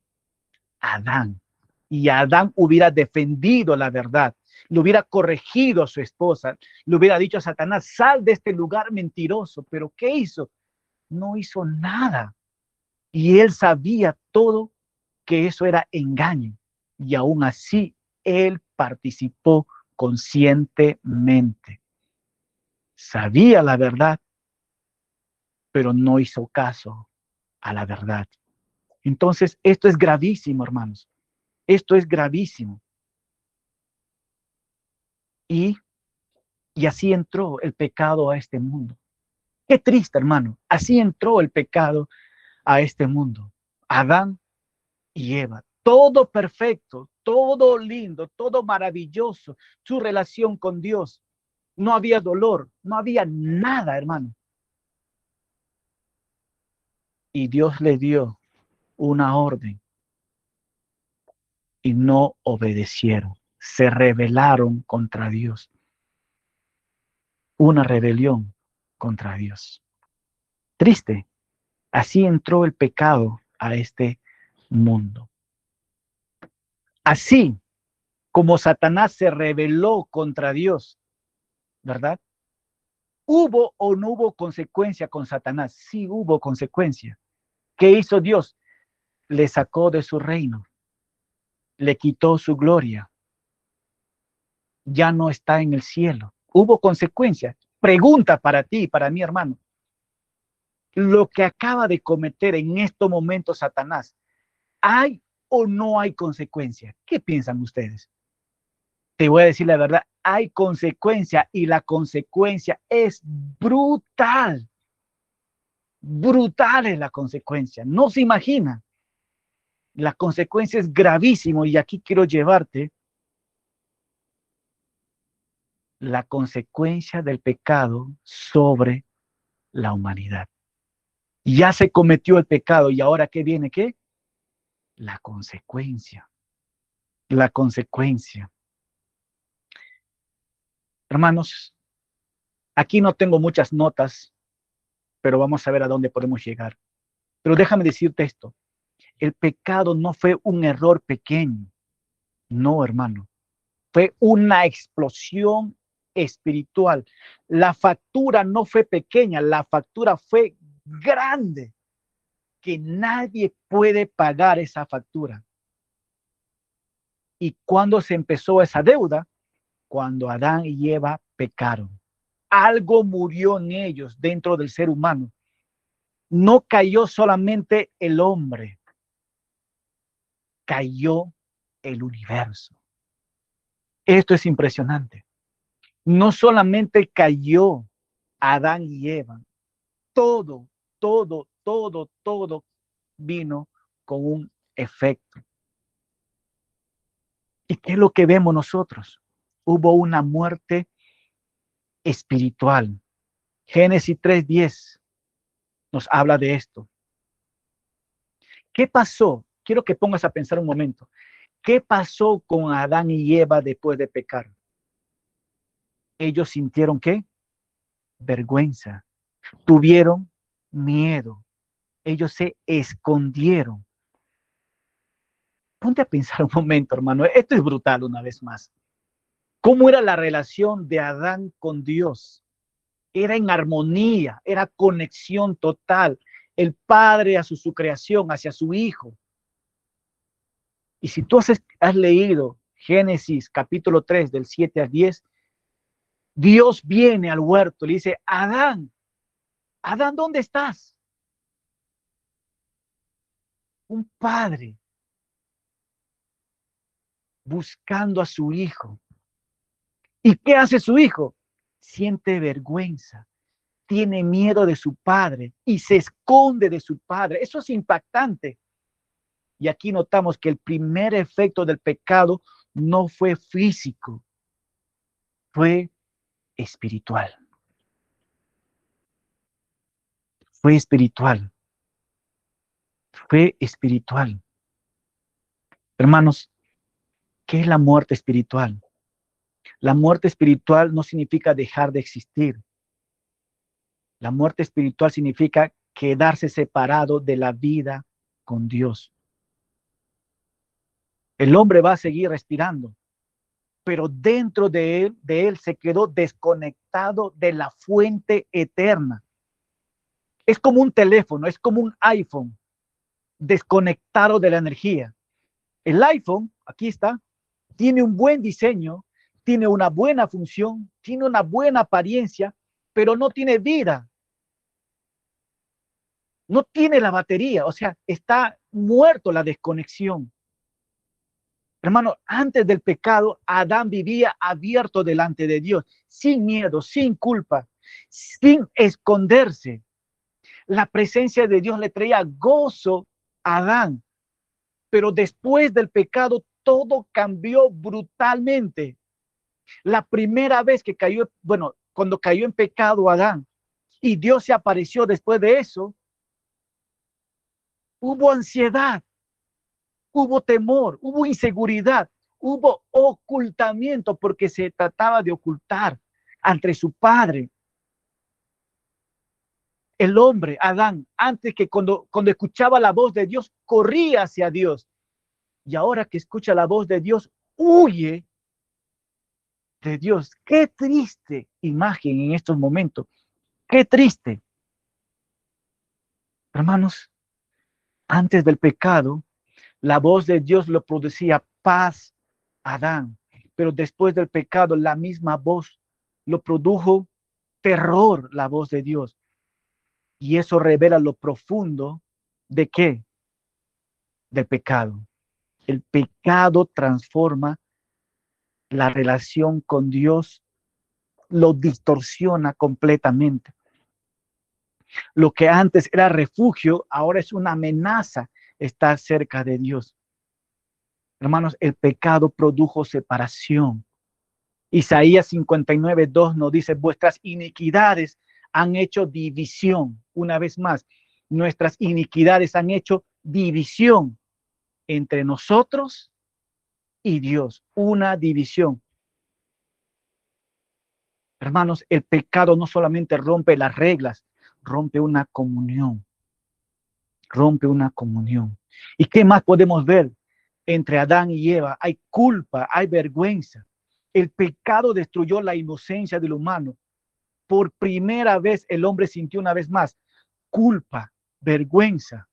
A Adán. Y Adán hubiera defendido la verdad, le hubiera corregido a su esposa, le hubiera dicho a Satanás, sal de este lugar mentiroso, pero ¿qué hizo? No hizo nada. Y él sabía todo que eso era engaño. Y aún así, él participó conscientemente. Sabía la verdad, pero no hizo caso a la verdad. Entonces, esto es gravísimo, hermanos. Esto es gravísimo. Y, y así entró el pecado a este mundo. Qué triste, hermano. Así entró el pecado a este mundo. Adán y Eva. Todo perfecto, todo lindo, todo maravilloso. Su relación con Dios. No había dolor, no había nada, hermano. Y Dios le dio una orden y no obedecieron. Se rebelaron contra Dios. Una rebelión contra Dios. Triste. Así entró el pecado a este mundo. Así como Satanás se rebeló contra Dios, ¿verdad? ¿Hubo o no hubo consecuencia con Satanás? Sí hubo consecuencia. ¿Qué hizo Dios? Le sacó de su reino, le quitó su gloria, ya no está en el cielo. Hubo consecuencia. Pregunta para ti y para mi hermano. Lo que acaba de cometer en estos momentos Satanás, ¿hay o no hay consecuencia? ¿Qué piensan ustedes? te voy a decir la verdad, hay consecuencia y la consecuencia es brutal. Brutal es la consecuencia. No se imagina. La consecuencia es gravísimo y aquí quiero llevarte la consecuencia del pecado sobre la humanidad. Ya se cometió el pecado y ahora ¿qué viene? ¿Qué? La consecuencia. La consecuencia. Hermanos, aquí no tengo muchas notas, pero vamos a ver a dónde podemos llegar. Pero déjame decirte esto. El pecado no fue un error pequeño. No, hermano. Fue una explosión espiritual. La factura no fue pequeña, la factura fue grande, que nadie puede pagar esa factura. ¿Y cuándo se empezó esa deuda? Cuando Adán y Eva pecaron. Algo murió en ellos, dentro del ser humano. No cayó solamente el hombre, cayó el universo. Esto es impresionante. No solamente cayó Adán y Eva, todo, todo vino con un efecto. ¿Y qué es lo que vemos nosotros? Hubo una muerte espiritual. Génesis 3:10 nos habla de esto. ¿Qué pasó? Quiero que pongas a pensar un momento. ¿Qué pasó con Adán y Eva después de pecar? Ellos sintieron ¿qué? Vergüenza. Tuvieron miedo. Ellos se escondieron. Ponte a pensar un momento, hermano. Esto es brutal una vez más. ¿Cómo era la relación de Adán con Dios? Era en armonía, era conexión total. El Padre hacia su creación, hacia su Hijo. Y si tú has leído Génesis capítulo 3 del 7 al 10, Dios viene al huerto y le dice, Adán, Adán, ¿dónde estás? Un padre buscando a su hijo. ¿Y qué hace su hijo? Siente vergüenza, tiene miedo de su padre y se esconde de su padre. Eso es impactante. Y aquí notamos que el primer efecto del pecado no fue físico, fue espiritual. Fue espiritual. Fue espiritual. Hermanos, ¿qué es la muerte espiritual? La muerte espiritual no significa dejar de existir. La muerte espiritual significa quedarse separado de la vida con Dios. El hombre va a seguir respirando, pero dentro de él se quedó desconectado de la fuente eterna. Es como un teléfono, es como un iPhone desconectado de la energía. El iPhone, aquí está, tiene un buen diseño, tiene una buena función, tiene una buena apariencia, pero no tiene vida. No tiene la batería, o sea, está muerto la desconexión. Hermano, antes del pecado, Adán vivía abierto delante de Dios, sin miedo, sin culpa, sin esconderse. La presencia de Dios le traía gozo a Adán, pero después del pecado todo cambió brutalmente. La primera vez que cayó, bueno, cuando cayó en pecado Adán y Dios se apareció después de eso, hubo ansiedad, hubo temor, hubo inseguridad, hubo ocultamiento porque se trataba de ocultar ante su padre. El hombre, Adán, antes que cuando escuchaba la voz de Dios, corría hacia Dios. Y ahora que escucha la voz de Dios, huye de Dios. Qué triste imagen en estos momentos. Qué triste. Hermanos, antes del pecado, la voz de Dios lo producía paz a Adán, pero después del pecado, la misma voz lo produjo terror, la voz de Dios. Y eso revela lo profundo de qué? Del pecado. El pecado transforma la relación con Dios lo distorsiona completamente. Lo que antes era refugio, ahora es una amenaza estar cerca de Dios. Hermanos, el pecado produjo separación. Isaías 59:2 nos dice, vuestras iniquidades han hecho división. Una vez más, nuestras iniquidades han hecho división entre nosotros y Dios. Una división. Hermanos, el pecado no solamente rompe las reglas, rompe una comunión. Rompe una comunión. ¿Y qué más podemos ver? Entre Adán y Eva hay culpa, hay vergüenza. El pecado destruyó la inocencia del humano. Por primera vez el hombre sintió una vez más culpa, vergüenza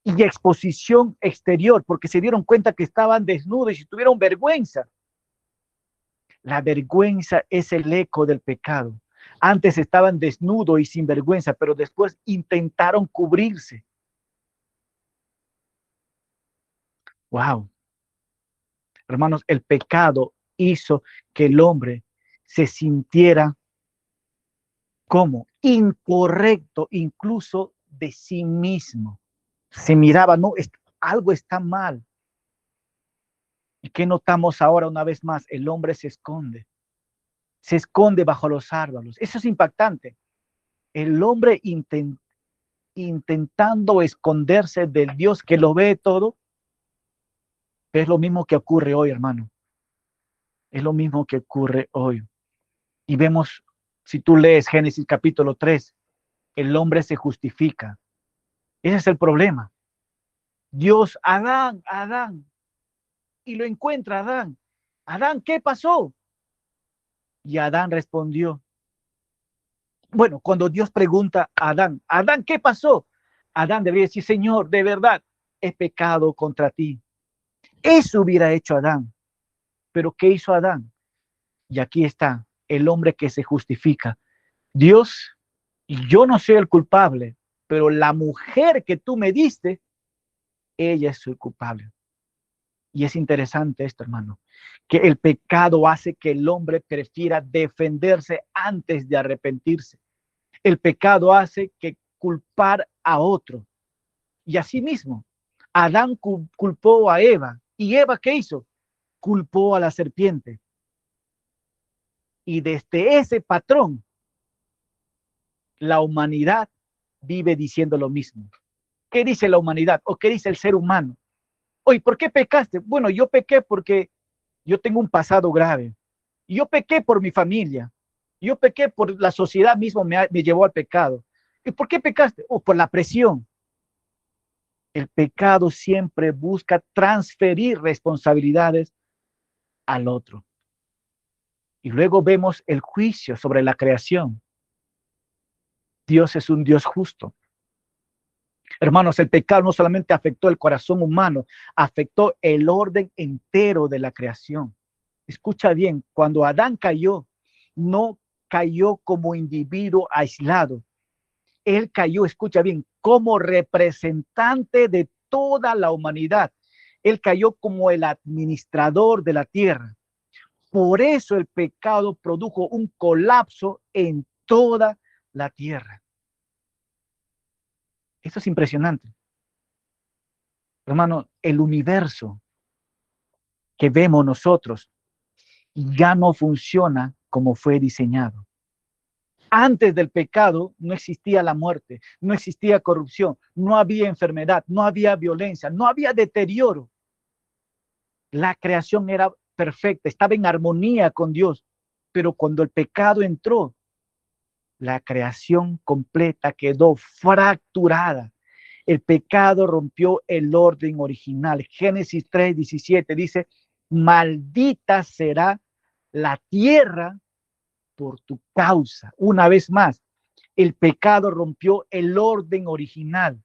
y exposición exterior, porque se dieron cuenta que estaban desnudos y tuvieron vergüenza. La vergüenza es el eco del pecado. Antes estaban desnudos y sin vergüenza, pero después intentaron cubrirse. Wow. Hermanos, el pecado hizo que el hombre se sintiera como incorrecto, incluso de sí mismo. Se miraba, no, algo está mal. ¿Y qué notamos ahora una vez más? El hombre se esconde bajo los árboles. Eso es impactante. El hombre intentando esconderse del Dios que lo ve todo, es lo mismo que ocurre hoy, hermano. Es lo mismo que ocurre hoy. Y vemos, si tú lees Génesis capítulo 3, el hombre se justifica. Ese es el problema. Dios, Adán, Adán, y lo encuentra Adán. Adán, ¿qué pasó? Y Adán respondió. Bueno, cuando Dios pregunta a Adán, Adán, ¿qué pasó? Adán debería decir, Señor, de verdad, he pecado contra ti. Eso hubiera hecho Adán. Pero ¿qué hizo Adán? Y aquí está el hombre que se justifica. Dios, yo no soy el culpable, pero la mujer que tú me diste, ella es el culpable. Y es interesante esto, hermano, que el pecado hace que el hombre prefiera defenderse antes de arrepentirse. El pecado hace que culpar a otro. Y así mismo, Adán culpó a Eva. ¿Y Eva qué hizo? Culpó a la serpiente. Y desde ese patrón, la humanidad vive diciendo lo mismo. ¿Qué dice la humanidad? ¿O qué dice el ser humano? Oye, ¿por qué pecaste? Bueno, yo pequé porque yo tengo un pasado grave. Yo pequé por mi familia. Yo pequé por la sociedad mismo me llevó al pecado. ¿Y por qué pecaste? Oh, por la presión. El pecado siempre busca transferir responsabilidades al otro. Y luego vemos el juicio sobre la creación. Dios es un Dios justo. Hermanos, el pecado no solamente afectó el corazón humano, afectó el orden entero de la creación. Escucha bien, cuando Adán cayó, no cayó como individuo aislado. Él cayó, escucha bien, como representante de toda la humanidad. Él cayó como el administrador de la tierra. Por eso el pecado produjo un colapso en toda la tierra. Eso es impresionante. Hermano, el universo que vemos nosotros ya no funciona como fue diseñado. Antes del pecado no existía la muerte, no existía corrupción, no había enfermedad, no había violencia, no había deterioro. La creación era perfecta, estaba en armonía con Dios, pero cuando el pecado entró, la creación completa quedó fracturada. El pecado rompió el orden original. Génesis 3:17 dice, maldita será la tierra por tu causa. Una vez más, el pecado rompió el orden original.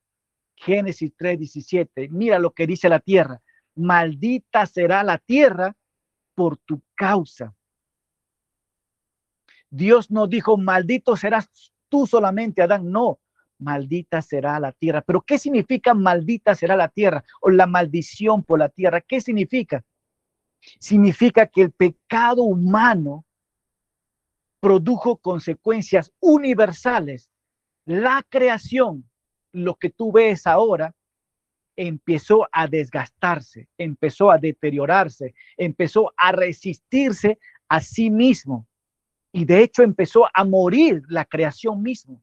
Génesis 3:17. Mira lo que dice la tierra. Maldita será la tierra por tu causa. Dios no dijo, maldito serás tú solamente, Adán. No, maldita será la tierra. Pero ¿qué significa maldita será la tierra? O la maldición por la tierra. ¿Qué significa? Significa que el pecado humano produjo consecuencias universales. La creación, lo que tú ves ahora, empezó a desgastarse, empezó a deteriorarse, empezó a resistirse a sí mismo. Y de hecho empezó a morir la creación misma.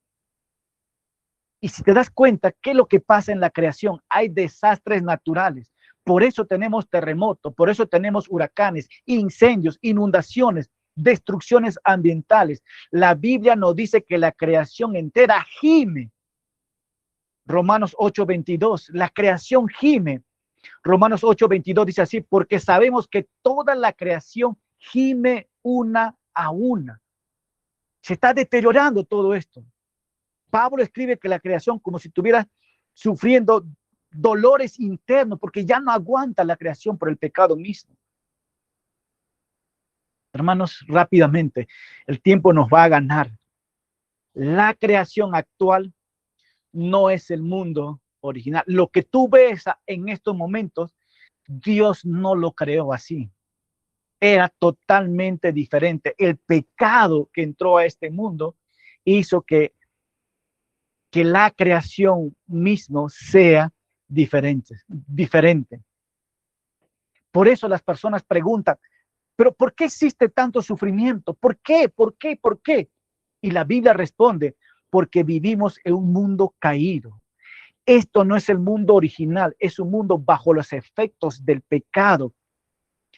Y si te das cuenta, ¿qué es lo que pasa en la creación? Hay desastres naturales. Por eso tenemos terremotos, por eso tenemos huracanes, incendios, inundaciones, destrucciones ambientales. La Biblia nos dice que la creación entera gime. Romanos 8:22, la creación gime. Romanos 8:22 dice así, porque sabemos que toda la creación gime una a una. Se está deteriorando todo esto. Pablo escribe que la creación como si estuviera sufriendo dolores internos porque ya no aguanta la creación por el pecado mismo. Hermanos, rápidamente, el tiempo nos va a ganar. La creación actual no es el mundo original. Lo que tú ves en estos momentos, Dios no lo creó así. Era totalmente diferente. El pecado que entró a este mundo hizo que la creación mismo sea diferente. Por eso las personas preguntan, ¿pero por qué existe tanto sufrimiento? ¿Por qué? ¿Por qué? ¿Por qué? Y la Biblia responde, porque vivimos en un mundo caído. Esto no es el mundo original, es un mundo bajo los efectos del pecado.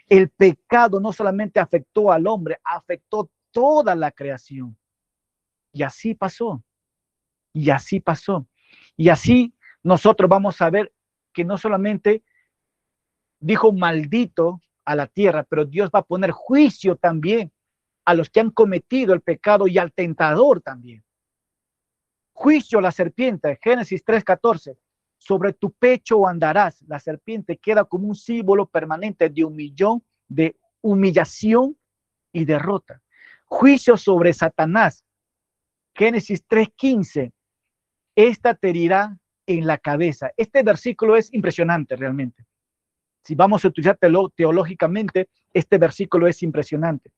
El pecado no solamente afectó al hombre, afectó toda la creación. Y así pasó. Y así pasó. Y así nosotros vamos a ver que no solamente dijo maldito a la tierra, pero Dios va a poner juicio también a los que han cometido el pecado y al tentador también. Juicio a la serpiente, Génesis 3:14. Sobre tu pecho andarás. La serpiente queda como un símbolo permanente de humillación y derrota. Juicio sobre Satanás. Génesis 3:15. Esta te herirá en la cabeza. Este versículo es impresionante realmente. Si vamos a utilizar teológicamente, este versículo es impresionante.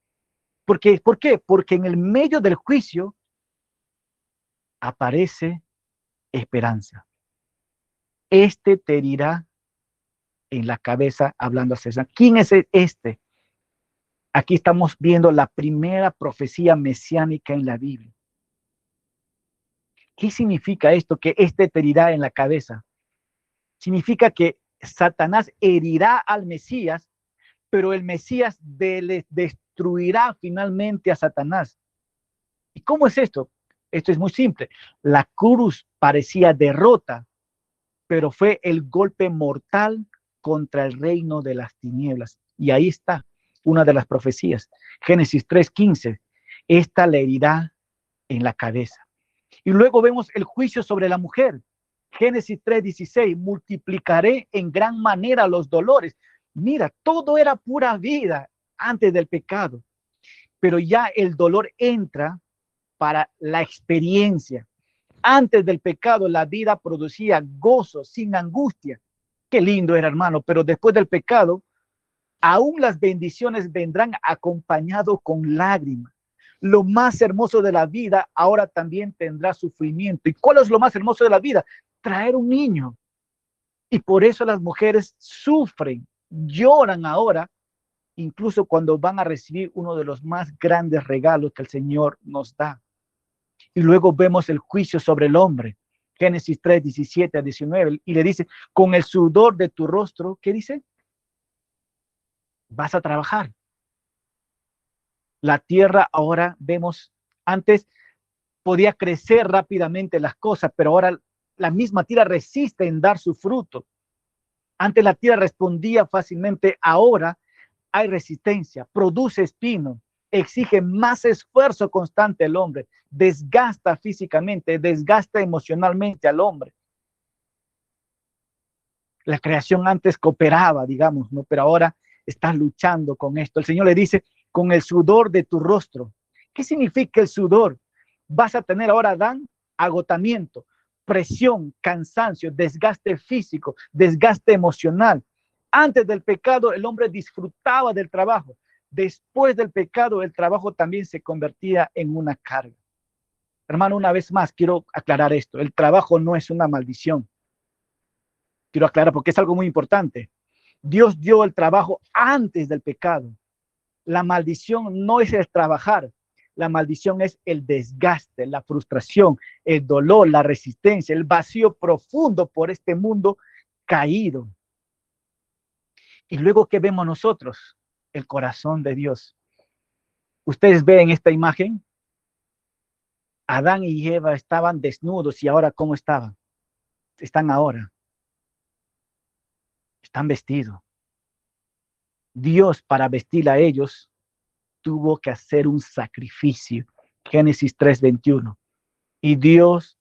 ¿Por qué? Porque en el medio del juicio aparece esperanza. Este te herirá en la cabeza, hablando a César. ¿Quién es este? Aquí estamos viendo la primera profecía mesiánica en la Biblia. ¿Qué significa esto? Que este te herirá en la cabeza. Significa que Satanás herirá al Mesías, pero el Mesías destruirá finalmente a Satanás. ¿Y cómo es esto? Esto es muy simple. La cruz parecía derrota, pero fue el golpe mortal contra el reino de las tinieblas. Y ahí está una de las profecías. Génesis 3:15. Esta le herirá en la cabeza. Y luego vemos el juicio sobre la mujer. Génesis 3:16. Multiplicaré en gran manera los dolores. Mira, todo era pura vida antes del pecado, pero ya el dolor entra para la experiencia. Antes del pecado, la vida producía gozo sin angustia. Qué lindo era, hermano, pero después del pecado, aún las bendiciones vendrán acompañados con lágrimas. Lo más hermoso de la vida ahora también tendrá sufrimiento. ¿Y cuál es lo más hermoso de la vida? Traer un niño. Y por eso las mujeres sufren, lloran ahora, incluso cuando van a recibir uno de los más grandes regalos que el Señor nos da. Y luego vemos el juicio sobre el hombre. Génesis 3:17-19. Y le dice, con el sudor de tu rostro, ¿qué dice? Vas a trabajar. La tierra ahora vemos, antes podía crecer rápidamente las cosas, pero ahora la misma tierra resiste en dar su fruto. Antes la tierra respondía fácilmente, ahora hay resistencia, produce espino, exige más esfuerzo constante el hombre, desgasta físicamente, desgasta emocionalmente al hombre. La creación antes cooperaba, digamos, ¿no? Pero ahora estás luchando con esto. El Señor le dice, con el sudor de tu rostro. ¿Qué significa el sudor? Vas a tener ahora, Adán, agotamiento, presión, cansancio, desgaste físico, desgaste emocional. Antes del pecado, el hombre disfrutaba del trabajo. Después del pecado, el trabajo también se convertía en una carga. Hermano, una vez más, quiero aclarar esto. El trabajo no es una maldición. Quiero aclarar porque es algo muy importante. Dios dio el trabajo antes del pecado. La maldición no es el trabajar. La maldición es el desgaste, la frustración, el dolor, la resistencia, el vacío profundo por este mundo caído. Y luego, ¿qué vemos nosotros? El corazón de Dios. Ustedes ven esta imagen. Adán y Eva estaban desnudos y ahora ¿cómo estaban? Están ahora. Están vestidos. Dios, para vestir a ellos, tuvo que hacer un sacrificio. Génesis 3:21. Y Dios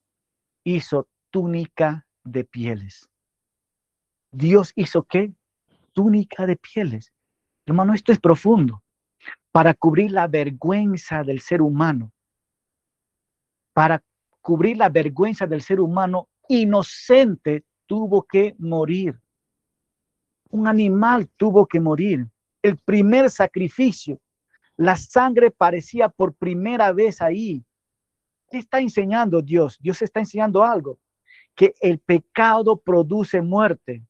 hizo túnica de pieles. ¿Dios hizo qué? Túnica de pieles. Hermano, esto es profundo. Para cubrir la vergüenza del ser humano. Para cubrir la vergüenza del ser humano inocente, tuvo que morir. Un animal tuvo que morir. El primer sacrificio. La sangre parecía por primera vez ahí. ¿Qué está enseñando Dios? Dios está enseñando algo. Que el pecado produce muerte,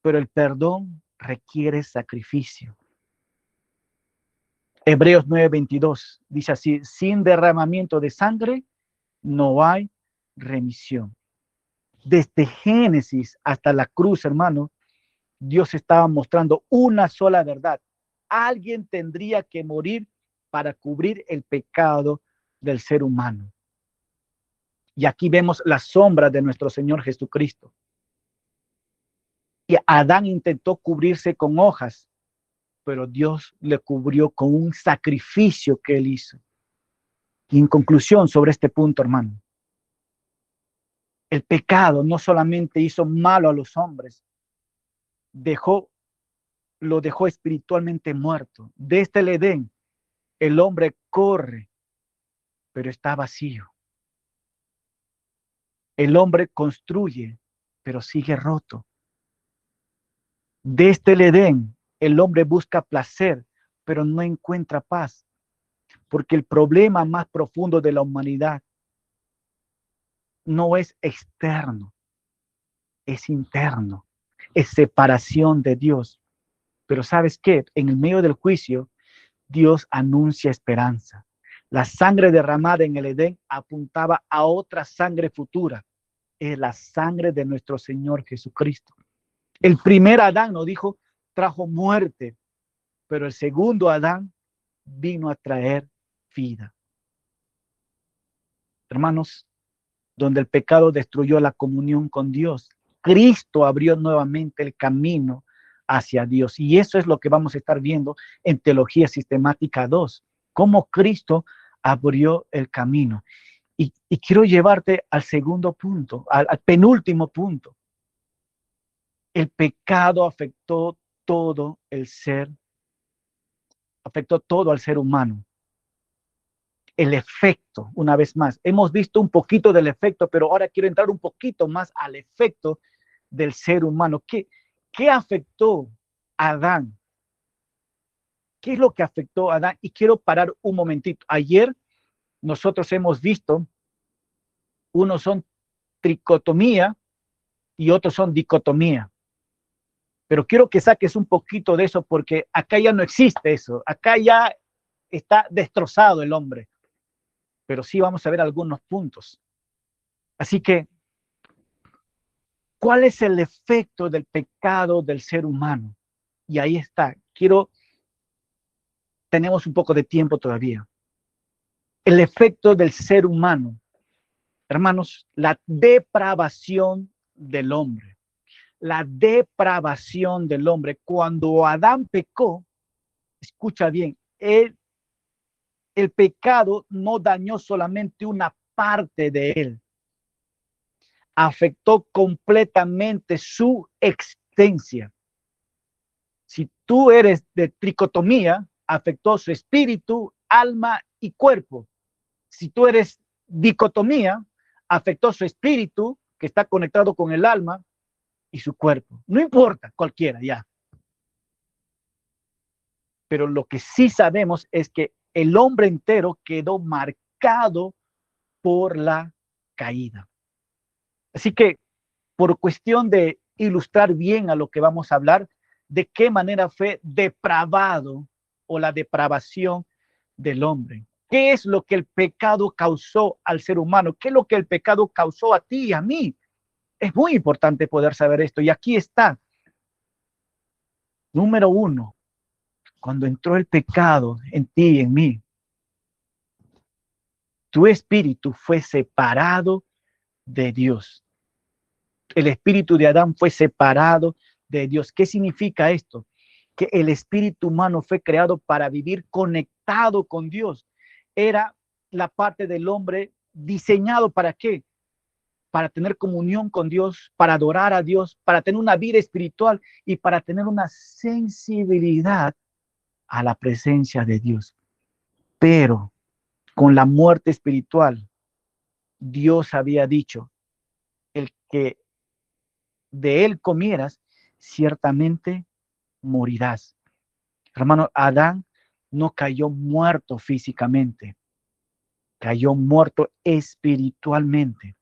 pero el perdón requiere sacrificio. Hebreos 9:22 dice así: sin derramamiento de sangre no hay remisión. Desde Génesis hasta la cruz, hermano, Dios estaba mostrando una sola verdad. Alguien tendría que morir para cubrir el pecado del ser humano. Y aquí vemos la sombra de nuestro Señor Jesucristo. Y Adán intentó cubrirse con hojas, pero Dios le cubrió con un sacrificio que él hizo. Y en conclusión sobre este punto, hermano, el pecado no solamente hizo malo a los hombres, lo dejó espiritualmente muerto. Desde el Edén, el hombre corre, pero está vacío. El hombre construye, pero sigue roto. Desde el Edén, el hombre busca placer, pero no encuentra paz. Porque el problema más profundo de la humanidad no es externo, es interno, es separación de Dios. Pero ¿sabes qué? En el medio del juicio, Dios anuncia esperanza. La sangre derramada en el Edén apuntaba a otra sangre futura. Es la sangre de nuestro Señor Jesucristo. El primer Adán nos dijo, trajo muerte, pero el segundo Adán vino a traer vida. Hermanos, donde el pecado destruyó la comunión con Dios, Cristo abrió nuevamente el camino hacia Dios. Y eso es lo que vamos a estar viendo en Teología Sistemática 2, cómo Cristo abrió el camino. Y quiero llevarte al segundo punto, al penúltimo punto. El pecado afectó todo el ser, afectó todo al ser humano. El efecto, una vez más, hemos visto un poquito del efecto, pero ahora quiero entrar un poquito más al efecto del ser humano. ¿Qué afectó a Adán? ¿Qué es lo que afectó a Adán? Y quiero parar un momentito. Ayer nosotros hemos visto, unos son tricotomía y otros son dicotomía. Pero quiero que saques un poquito de eso porque acá ya no existe eso. Acá ya está destrozado el hombre. Pero sí vamos a ver algunos puntos. Así que, ¿cuál es el efecto del pecado del ser humano? Y ahí está. Tenemos un poco de tiempo todavía. El efecto del ser humano. Hermanos, la depravación del hombre. La depravación del hombre. Cuando Adán pecó, escucha bien, el pecado no dañó solamente una parte de él. Afectó completamente su existencia. Si tú eres de tricotomía, afectó su espíritu, alma y cuerpo. Si tú eres dicotomía, afectó su espíritu, que está conectado con el alma, y su cuerpo. No importa, cualquiera, ya. Pero lo que sí sabemos es que el hombre entero quedó marcado por la caída. Así que, por cuestión de ilustrar bien a lo que vamos a hablar, de qué manera fue depravado o la depravación del hombre. ¿Qué es lo que el pecado causó al ser humano? ¿Qué es lo que el pecado causó a ti y a mí? Es muy importante poder saber esto. Y aquí está. Número uno, cuando entró el pecado en ti y en mí, tu espíritu fue separado de Dios. El espíritu de Adán fue separado de Dios. ¿Qué significa esto? Que el espíritu humano fue creado para vivir conectado con Dios. Era la parte del hombre diseñado para qué? Para tener comunión con Dios, para adorar a Dios, para tener una vida espiritual y para tener una sensibilidad a la presencia de Dios. Pero con la muerte espiritual, Dios había dicho, el que de él comieras, ciertamente morirás. Hermano, Adán no cayó muerto físicamente, cayó muerto espiritualmente.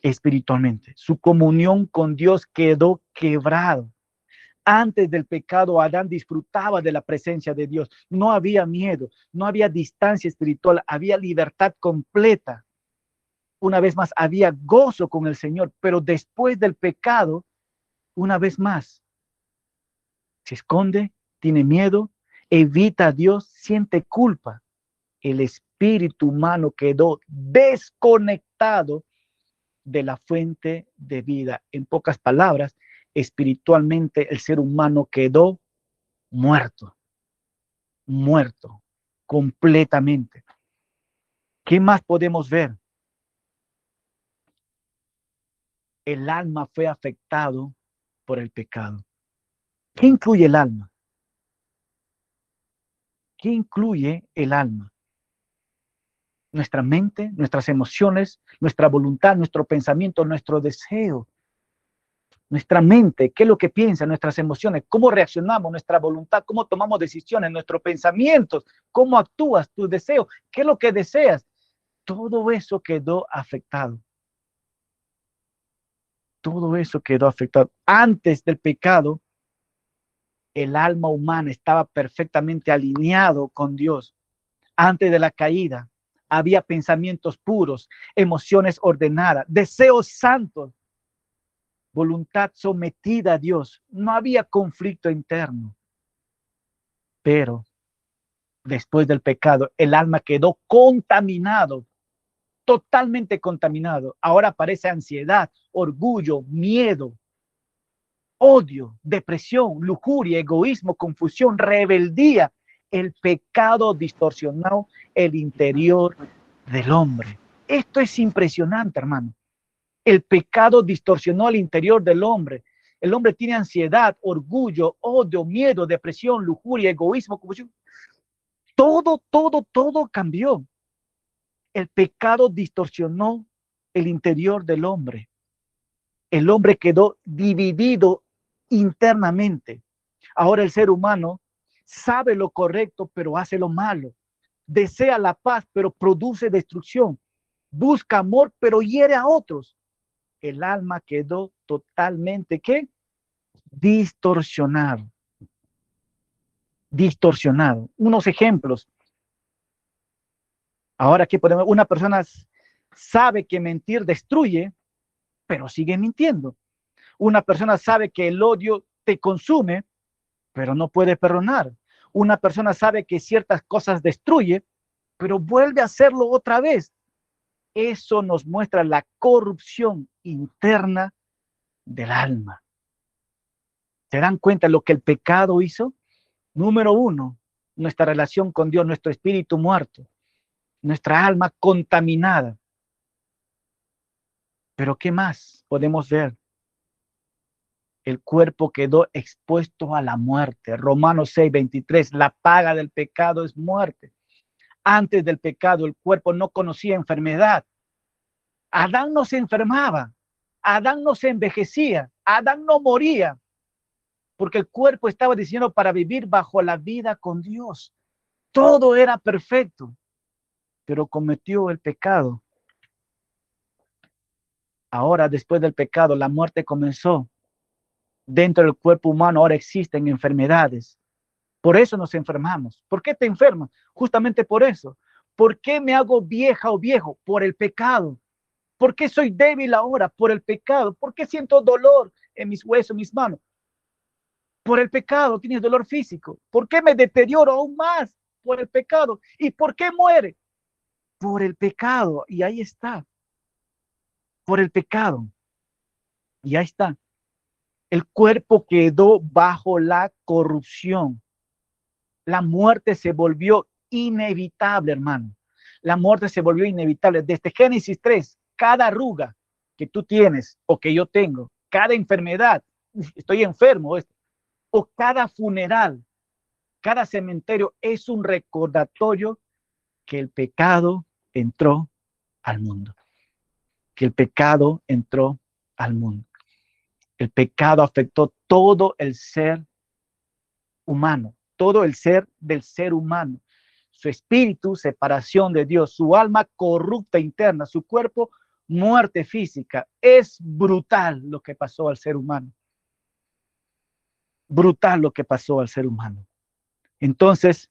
Espiritualmente. Su comunión con Dios quedó quebrado. Antes del pecado, Adán disfrutaba de la presencia de Dios. No había miedo, no había distancia espiritual, había libertad completa. Una vez más, había gozo con el Señor, pero después del pecado, una vez más, se esconde, tiene miedo, evita a Dios, siente culpa. El espíritu humano quedó desconectado de la fuente de vida. En pocas palabras, espiritualmente el ser humano quedó muerto, muerto, completamente. ¿Qué más podemos ver? El alma fue afectado por el pecado. ¿Qué incluye el alma? ¿Qué incluye el alma? Nuestra mente, nuestras emociones, nuestra voluntad, nuestro pensamiento, nuestro deseo. Nuestra mente, qué es lo que piensa, nuestras emociones, cómo reaccionamos, nuestra voluntad, cómo tomamos decisiones, nuestros pensamientos, cómo actúas, tus deseos, qué es lo que deseas. Todo eso quedó afectado. Todo eso quedó afectado. Antes del pecado, el alma humana estaba perfectamente alineado con Dios. Antes de la caída, había pensamientos puros, emociones ordenadas, deseos santos, voluntad sometida a Dios. No había conflicto interno. Pero después del pecado, el alma quedó contaminado, totalmente contaminado. Ahora aparece ansiedad, orgullo, miedo, odio, depresión, lujuria, egoísmo, confusión, rebeldía. El pecado distorsionó el interior del hombre. Esto es impresionante, hermano. El pecado distorsionó el interior del hombre. El hombre tiene ansiedad, orgullo, odio, miedo, depresión, lujuria, egoísmo, confusión. Todo cambió. El pecado distorsionó el interior del hombre. El hombre quedó dividido internamente. Ahora el ser humano sabe lo correcto, pero hace lo malo. Desea la paz, pero produce destrucción. Busca amor, pero hiere a otros. El alma quedó totalmente, ¿qué? Distorsionado. Distorsionado. Unos ejemplos. Ahora, ¿qué podemos? Una persona sabe que mentir destruye, pero sigue mintiendo. Una persona sabe que el odio te consume, pero no puede perdonar. Una persona sabe que ciertas cosas destruye, pero vuelve a hacerlo otra vez. Eso nos muestra la corrupción interna del alma. ¿Se dan cuenta de lo que el pecado hizo? Número uno, nuestra relación con Dios, nuestro espíritu muerto, nuestra alma contaminada. Pero ¿qué más podemos ver? El cuerpo quedó expuesto a la muerte. Romanos 6:23, la paga del pecado es muerte. Antes del pecado, el cuerpo no conocía enfermedad. Adán no se enfermaba. Adán no se envejecía, Adán no moría, porque el cuerpo estaba diseñado para vivir bajo la vida con Dios. Todo era perfecto, pero cometió el pecado. Ahora, después del pecado, la muerte comenzó. Dentro del cuerpo humano ahora existen enfermedades. Por eso nos enfermamos. ¿Por qué te enfermas? Justamente por eso. ¿Por qué me hago vieja o viejo? Por el pecado. ¿Por qué soy débil ahora? Por el pecado. ¿Por qué siento dolor en mis huesos, en mis manos? Por el pecado tienes dolor físico. ¿Por qué me deterioro aún más? Por el pecado. ¿Y por qué muere? Por el pecado. Y ahí está. Por el pecado. Y ahí está. El cuerpo quedó bajo la corrupción. La muerte se volvió inevitable, hermano. La muerte se volvió inevitable. Desde Génesis 3, cada arruga que tú tienes o que yo tengo, cada enfermedad, estoy enfermo, o cada funeral, cada cementerio es un recordatorio que el pecado entró al mundo. Que el pecado entró al mundo. El pecado afectó todo el ser humano, todo el ser del ser humano. Su espíritu, separación de Dios, su alma corrupta interna, su cuerpo, muerte física. Es brutal lo que pasó al ser humano. Brutal lo que pasó al ser humano. Entonces,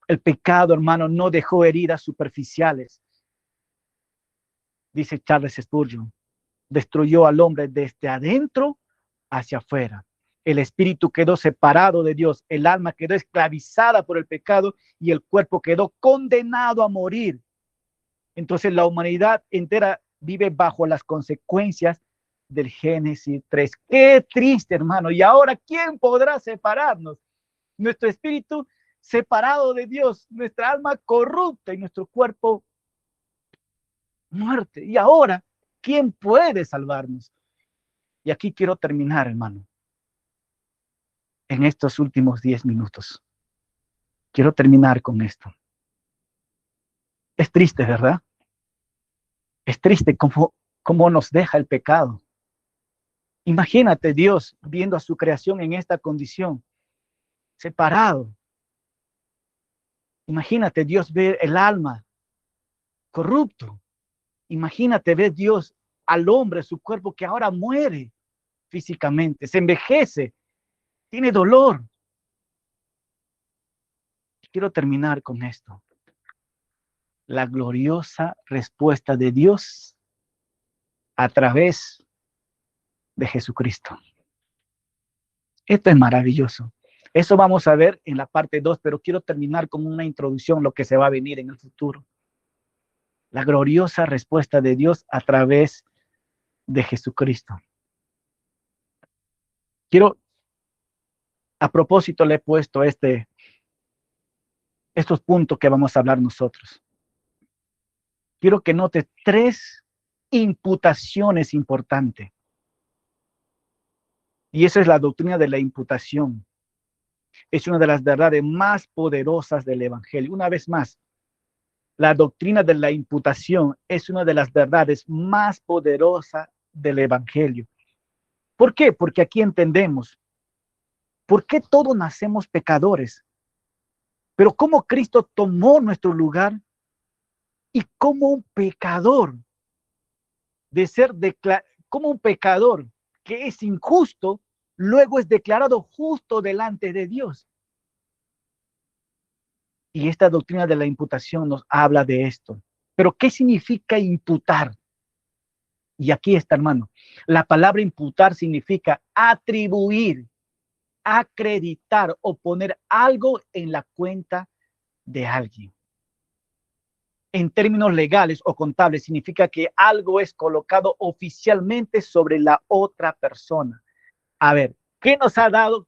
el pecado, hermano, no dejó heridas superficiales. Dice Charles Spurgeon, destruyó al hombre desde adentro hacia afuera. El espíritu quedó separado de Dios, el alma quedó esclavizada por el pecado y el cuerpo quedó condenado a morir. Entonces la humanidad entera vive bajo las consecuencias del Génesis 3. Qué triste, hermano. Y ahora, ¿quién podrá separarnos? Nuestro espíritu separado de Dios, nuestra alma corrupta y nuestro cuerpo muerte. Y ahora, ¿quién puede salvarnos? Y aquí quiero terminar, hermano, en estos últimos 10 minutos. Quiero terminar con esto. Es triste, ¿verdad? Es triste cómo nos deja el pecado. Imagínate Dios viendo a su creación en esta condición, separado. Imagínate Dios ver el alma corrupto. Imagínate ver Dios al hombre, su cuerpo que ahora muere físicamente, se envejece, tiene dolor. Quiero terminar con esto. La gloriosa respuesta de Dios a través de Jesucristo. Esto es maravilloso. Eso vamos a ver en la parte 2, pero quiero terminar con una introducción, lo que se va a venir en el futuro. La gloriosa respuesta de Dios a través de Jesucristo. Quiero, a propósito, le he puesto estos puntos que vamos a hablar nosotros. Quiero que note 3 imputaciones importantes. Y esa es la doctrina de la imputación. Es una de las verdades más poderosas del Evangelio. Una vez más, la doctrina de la imputación es una de las verdades más poderosas del Evangelio. ¿Por qué? Porque aquí entendemos por qué todos nacemos pecadores, pero cómo Cristo tomó nuestro lugar y cómo un pecador como un pecador que es injusto, luego es declarado justo delante de Dios. Y esta doctrina de la imputación nos habla de esto. Pero ¿qué significa imputar? Y aquí está, hermano. La palabra imputar significa atribuir, acreditar o poner algo en la cuenta de alguien. En términos legales o contables, significa que algo es colocado oficialmente sobre la otra persona. A ver, ¿qué nos ha dado?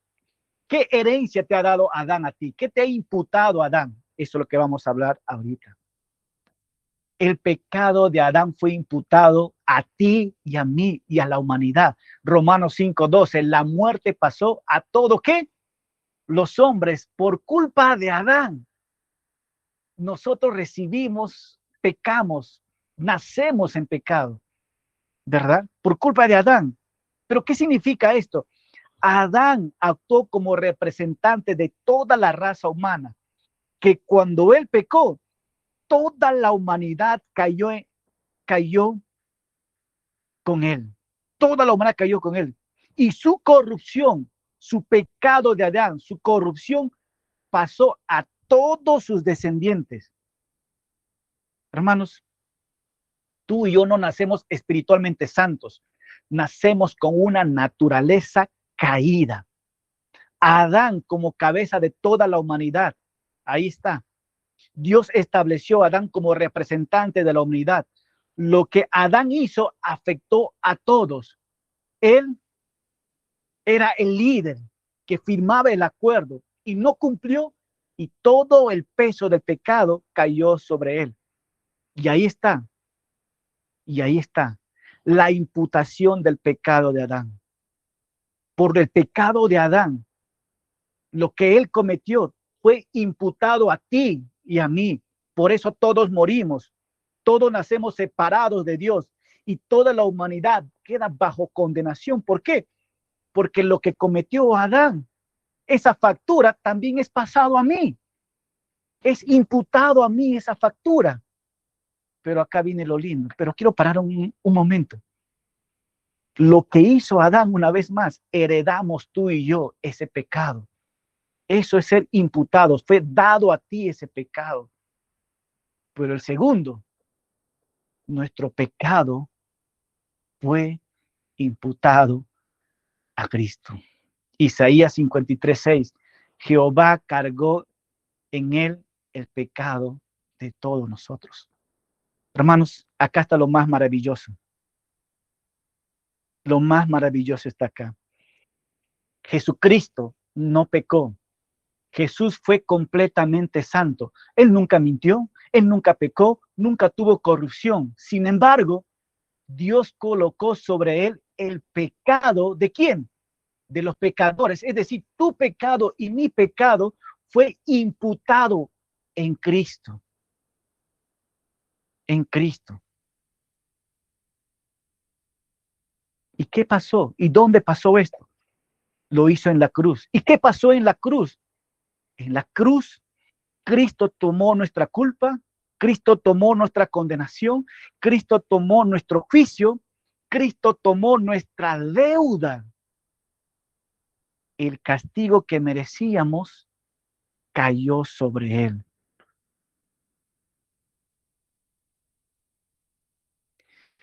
¿Qué herencia te ha dado Adán a ti? ¿Qué te ha imputado Adán? Eso es lo que vamos a hablar ahorita. El pecado de Adán fue imputado a ti y a mí y a la humanidad. Romanos 5:12, la muerte pasó a todo, ¿qué? Los hombres por culpa de Adán. Nosotros recibimos, pecamos, nacemos en pecado. ¿verdad? Por culpa de Adán. Pero ¿qué significa esto? Adán actuó como representante de toda la raza humana, que cuando él pecó, toda la humanidad cayó con él. Toda la humanidad cayó con él. Y su corrupción, su pecado de Adán, su corrupción pasó a todos sus descendientes. Hermanos, tú y yo no nacemos espiritualmente santos, nacemos con una naturaleza caída. Adán como cabeza de toda la humanidad, ahí está. Dios estableció a Adán como representante de la humanidad. Lo que Adán hizo afectó a todos. Él era el líder que firmaba el acuerdo y no cumplió, y todo el peso del pecado cayó sobre él. Y ahí está, y ahí está la imputación del pecado de Adán. Por el pecado de Adán, lo que él cometió fue imputado a ti y a mí. Por eso todos morimos, todos nacemos separados de Dios y toda la humanidad queda bajo condenación. ¿Por qué? Porque lo que cometió Adán, esa factura también es pasado a mí. Es imputado a mí esa factura. Pero acá viene lo lindo. Pero quiero parar un momento. Lo que hizo Adán una vez más, heredamos tú y yo ese pecado. Eso es ser imputados. Fue dado a ti ese pecado. Pero el segundo, nuestro pecado fue imputado a Cristo. Isaías 53:6. Jehová cargó en él el pecado de todos nosotros. Hermanos, acá está lo más maravilloso. Lo más maravilloso está acá. Jesucristo no pecó. Jesús fue completamente santo. Él nunca mintió, él nunca pecó, nunca tuvo corrupción. Sin embargo, Dios colocó sobre él el pecado ¿de quién? De los pecadores. Es decir, tu pecado y mi pecado fue imputado en Cristo. En Cristo. ¿Y qué pasó? ¿Y dónde pasó esto? Lo hizo en la cruz. ¿Y qué pasó en la cruz? En la cruz, Cristo tomó nuestra culpa, Cristo tomó nuestra condenación, Cristo tomó nuestro juicio, Cristo tomó nuestra deuda. El castigo que merecíamos cayó sobre él.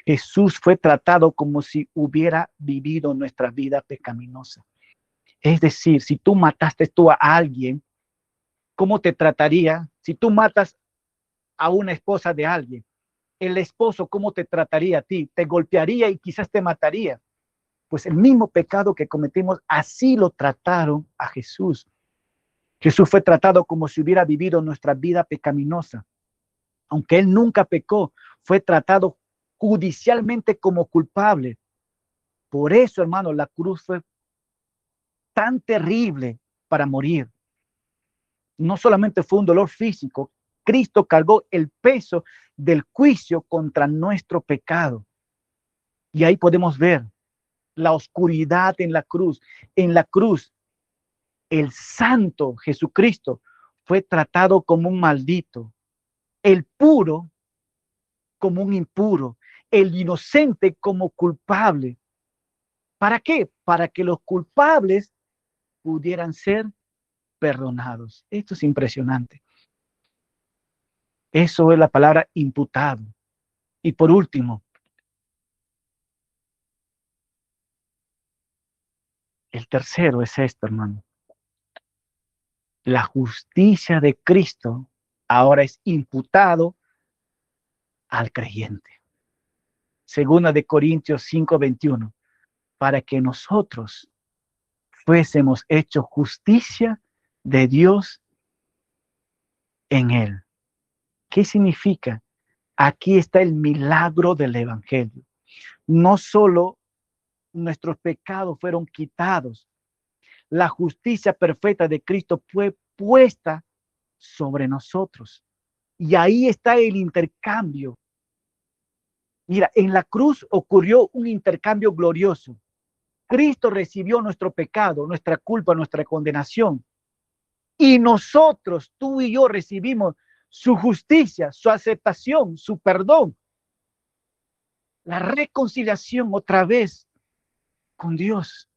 Jesús fue tratado como si hubiera vivido nuestra vida pecaminosa. Es decir, si tú mataste tú a alguien, ¿cómo te trataría? Si tú matas a una esposa de alguien, el esposo, ¿cómo te trataría a ti? Te golpearía y quizás te mataría. Pues el mismo pecado que cometimos, así lo trataron a Jesús. Jesús fue tratado como si hubiera vivido nuestra vida pecaminosa. Aunque él nunca pecó, fue tratado judicialmente como culpable. Por eso, hermano, la cruz fue tan terrible para morir. No solamente fue un dolor físico, Cristo cargó el peso del juicio contra nuestro pecado. Y ahí podemos ver la oscuridad en la cruz. En la cruz, el santo Jesucristo fue tratado como un maldito, el puro como un impuro, el inocente como culpable. ¿Para qué? Para que los culpables pudieran ser perdonados. Esto es impresionante. Eso es la palabra imputado. Y por último, el tercero es esto, hermano. La justicia de Cristo ahora es imputado al creyente. Segunda de Corintios 5:21, para que nosotros fuésemos hechos justicia de Dios en él. ¿Qué significa? Aquí está el milagro del evangelio. No solo nuestros pecados fueron quitados, la justicia perfecta de Cristo fue puesta sobre nosotros. Y ahí está el intercambio. Mira, en la cruz ocurrió un intercambio glorioso. Cristo recibió nuestro pecado, nuestra culpa, nuestra condenación. Y nosotros, tú y yo, recibimos su justicia, su aceptación, su perdón, la reconciliación otra vez con Dios.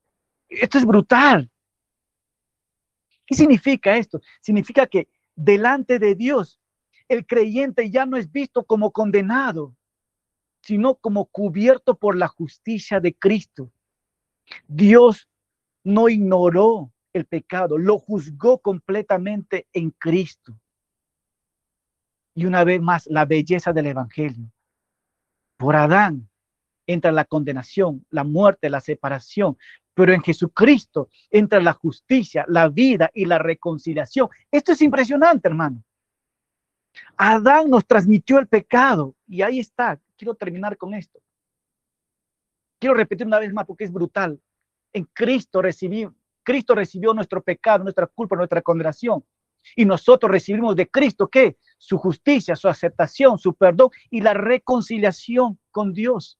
Esto es brutal. ¿Qué significa esto? Significa que delante de Dios, el creyente ya no es visto como condenado, sino como cubierto por la justicia de Cristo. Dios no ignoró el pecado, lo juzgó completamente en Cristo. Y una vez más, la belleza del Evangelio. Por Adán entra la condenación, la muerte, la separación, pero en Jesucristo entra la justicia, la vida y la reconciliación. Esto es impresionante, hermano. Adán nos transmitió el pecado y ahí está. Quiero terminar con esto. Quiero repetir una vez más porque es brutal. En Cristo recibió nuestro pecado, nuestra culpa, nuestra condenación. Y nosotros recibimos de Cristo, ¿qué? Su justicia, su aceptación, su perdón y la reconciliación con Dios.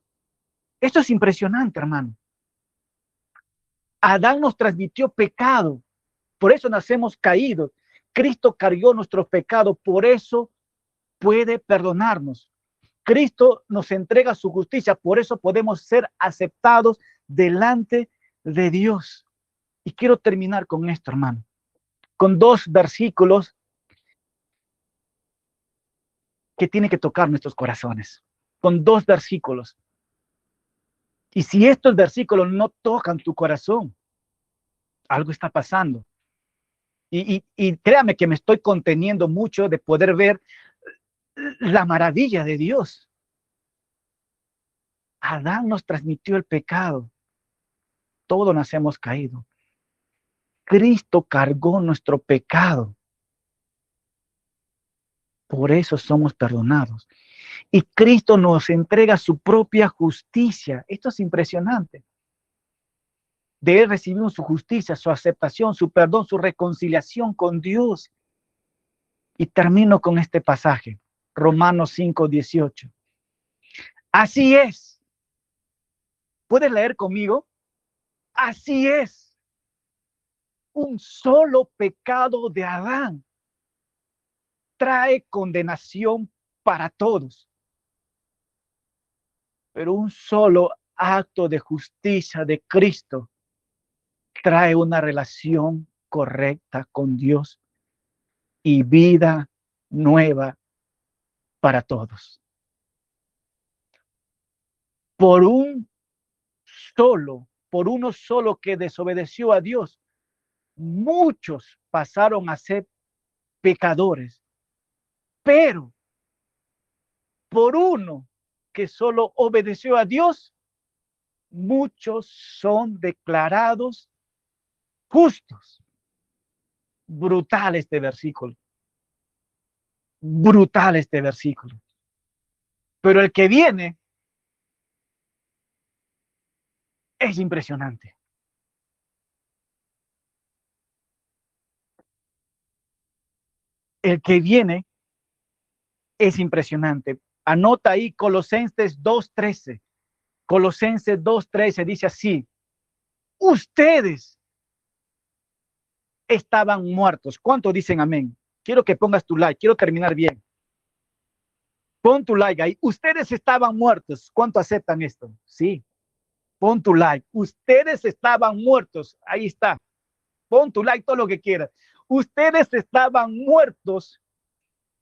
Esto es impresionante, hermano. Adán nos transmitió pecado, por eso nacemos caídos. Cristo cargó nuestros pecados, por eso puede perdonarnos. Cristo nos entrega su justicia, por eso podemos ser aceptados delante de Dios. Y quiero terminar con esto, hermano, con dos versículos que tienen que tocar nuestros corazones, con dos versículos. Y si estos versículos no tocan tu corazón, algo está pasando. Y créame que me estoy conteniendo mucho de poder ver la maravilla de Dios. Adán nos transmitió el pecado. Todos nacemos caídos. Cristo cargó nuestro pecado. Por eso somos perdonados. Y Cristo nos entrega su propia justicia. Esto es impresionante. De Él recibimos su justicia, su aceptación, su perdón, su reconciliación con Dios. Y termino con este pasaje, Romanos 5:18. Así es. ¿Puedes leer conmigo? Así es. Un solo pecado de Adán trae condenación para todos. Pero un solo acto de justicia de Cristo trae una relación correcta con Dios y vida nueva para todos. Por por uno solo que desobedeció a Dios, muchos pasaron a ser pecadores, pero por uno que solo obedeció a Dios, muchos son declarados justos. Brutal este versículo. Brutal este versículo. Pero el que viene es impresionante. El que viene es impresionante. Anota ahí Colosenses 2:13. Colosenses 2:13 dice así: ustedes estaban muertos. ¿Cuántos dicen amén? Quiero que pongas tu like. Quiero terminar bien. Pon tu like ahí. Ustedes estaban muertos. ¿Cuánto aceptan esto? Sí. Pon tu like. Ustedes estaban muertos. Ahí está. Pon tu like, todo lo que quieras. Ustedes estaban muertos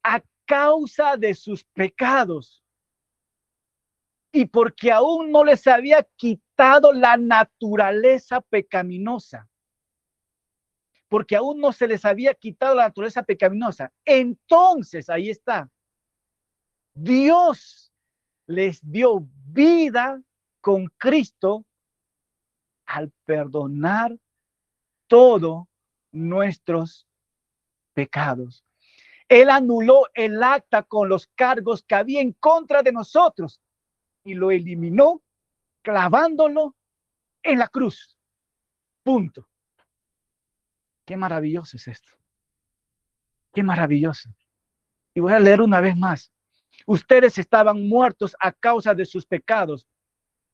a causa de sus pecados y porque aún no les había quitado la naturaleza pecaminosa. Porque aún no se les había quitado la naturaleza pecaminosa. Entonces, ahí está. Dios les dio vida con Cristo al perdonar todos nuestros pecados. Él anuló el acta con los cargos que había en contra de nosotros y lo eliminó clavándolo en la cruz. Punto. Qué maravilloso es esto. Qué maravilloso. Y voy a leer una vez más. Ustedes estaban muertos a causa de sus pecados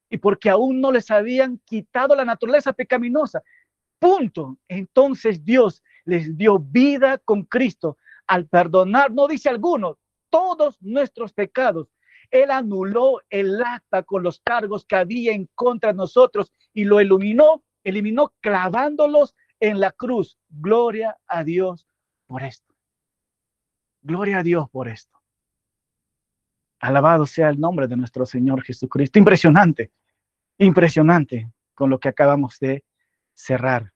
y porque aún no les habían quitado la naturaleza pecaminosa. Punto. Entonces Dios les dio vida con Cristo al perdonar, no dice alguno, todos nuestros pecados. Él anuló el acta con los cargos que había en contra de nosotros y lo eliminó clavándolos en la cruz. Gloria a Dios por esto. Gloria a Dios por esto. Alabado sea el nombre de nuestro Señor Jesucristo. Impresionante, impresionante con lo que acabamos de cerrar.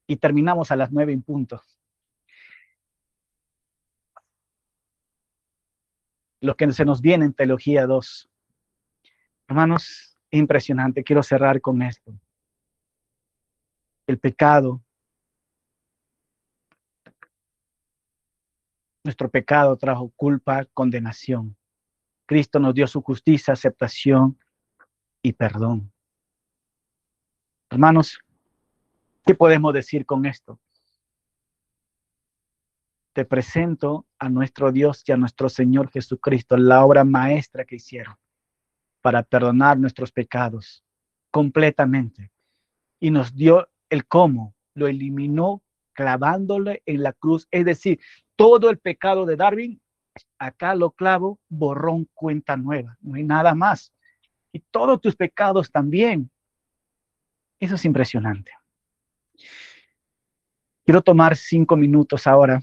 Y terminamos a las 9 en punto. Lo que se nos viene en Teología 2. Hermanos, impresionante. Quiero cerrar con esto. El pecado, nuestro pecado trajo culpa, condenación. Cristo nos dio su justicia, aceptación y perdón. Hermanos, ¿qué podemos decir con esto? Te presento a nuestro Dios y a nuestro Señor Jesucristo, la obra maestra que hicieron para perdonar nuestros pecados completamente. Y nos dio el cómo, lo eliminó clavándole en la cruz. Es decir, todo el pecado de Darwin, acá lo clavo, borrón, cuenta nueva, no hay nada más. Y todos tus pecados también. Eso es impresionante. Quiero tomar 5 minutos ahora.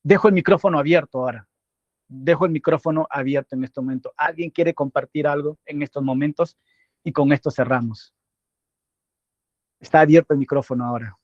Dejo el micrófono abierto ahora. Dejo el micrófono abierto en este momento. ¿Alguien quiere compartir algo en estos momentos? Y con esto cerramos. Está abierto el micrófono ahora.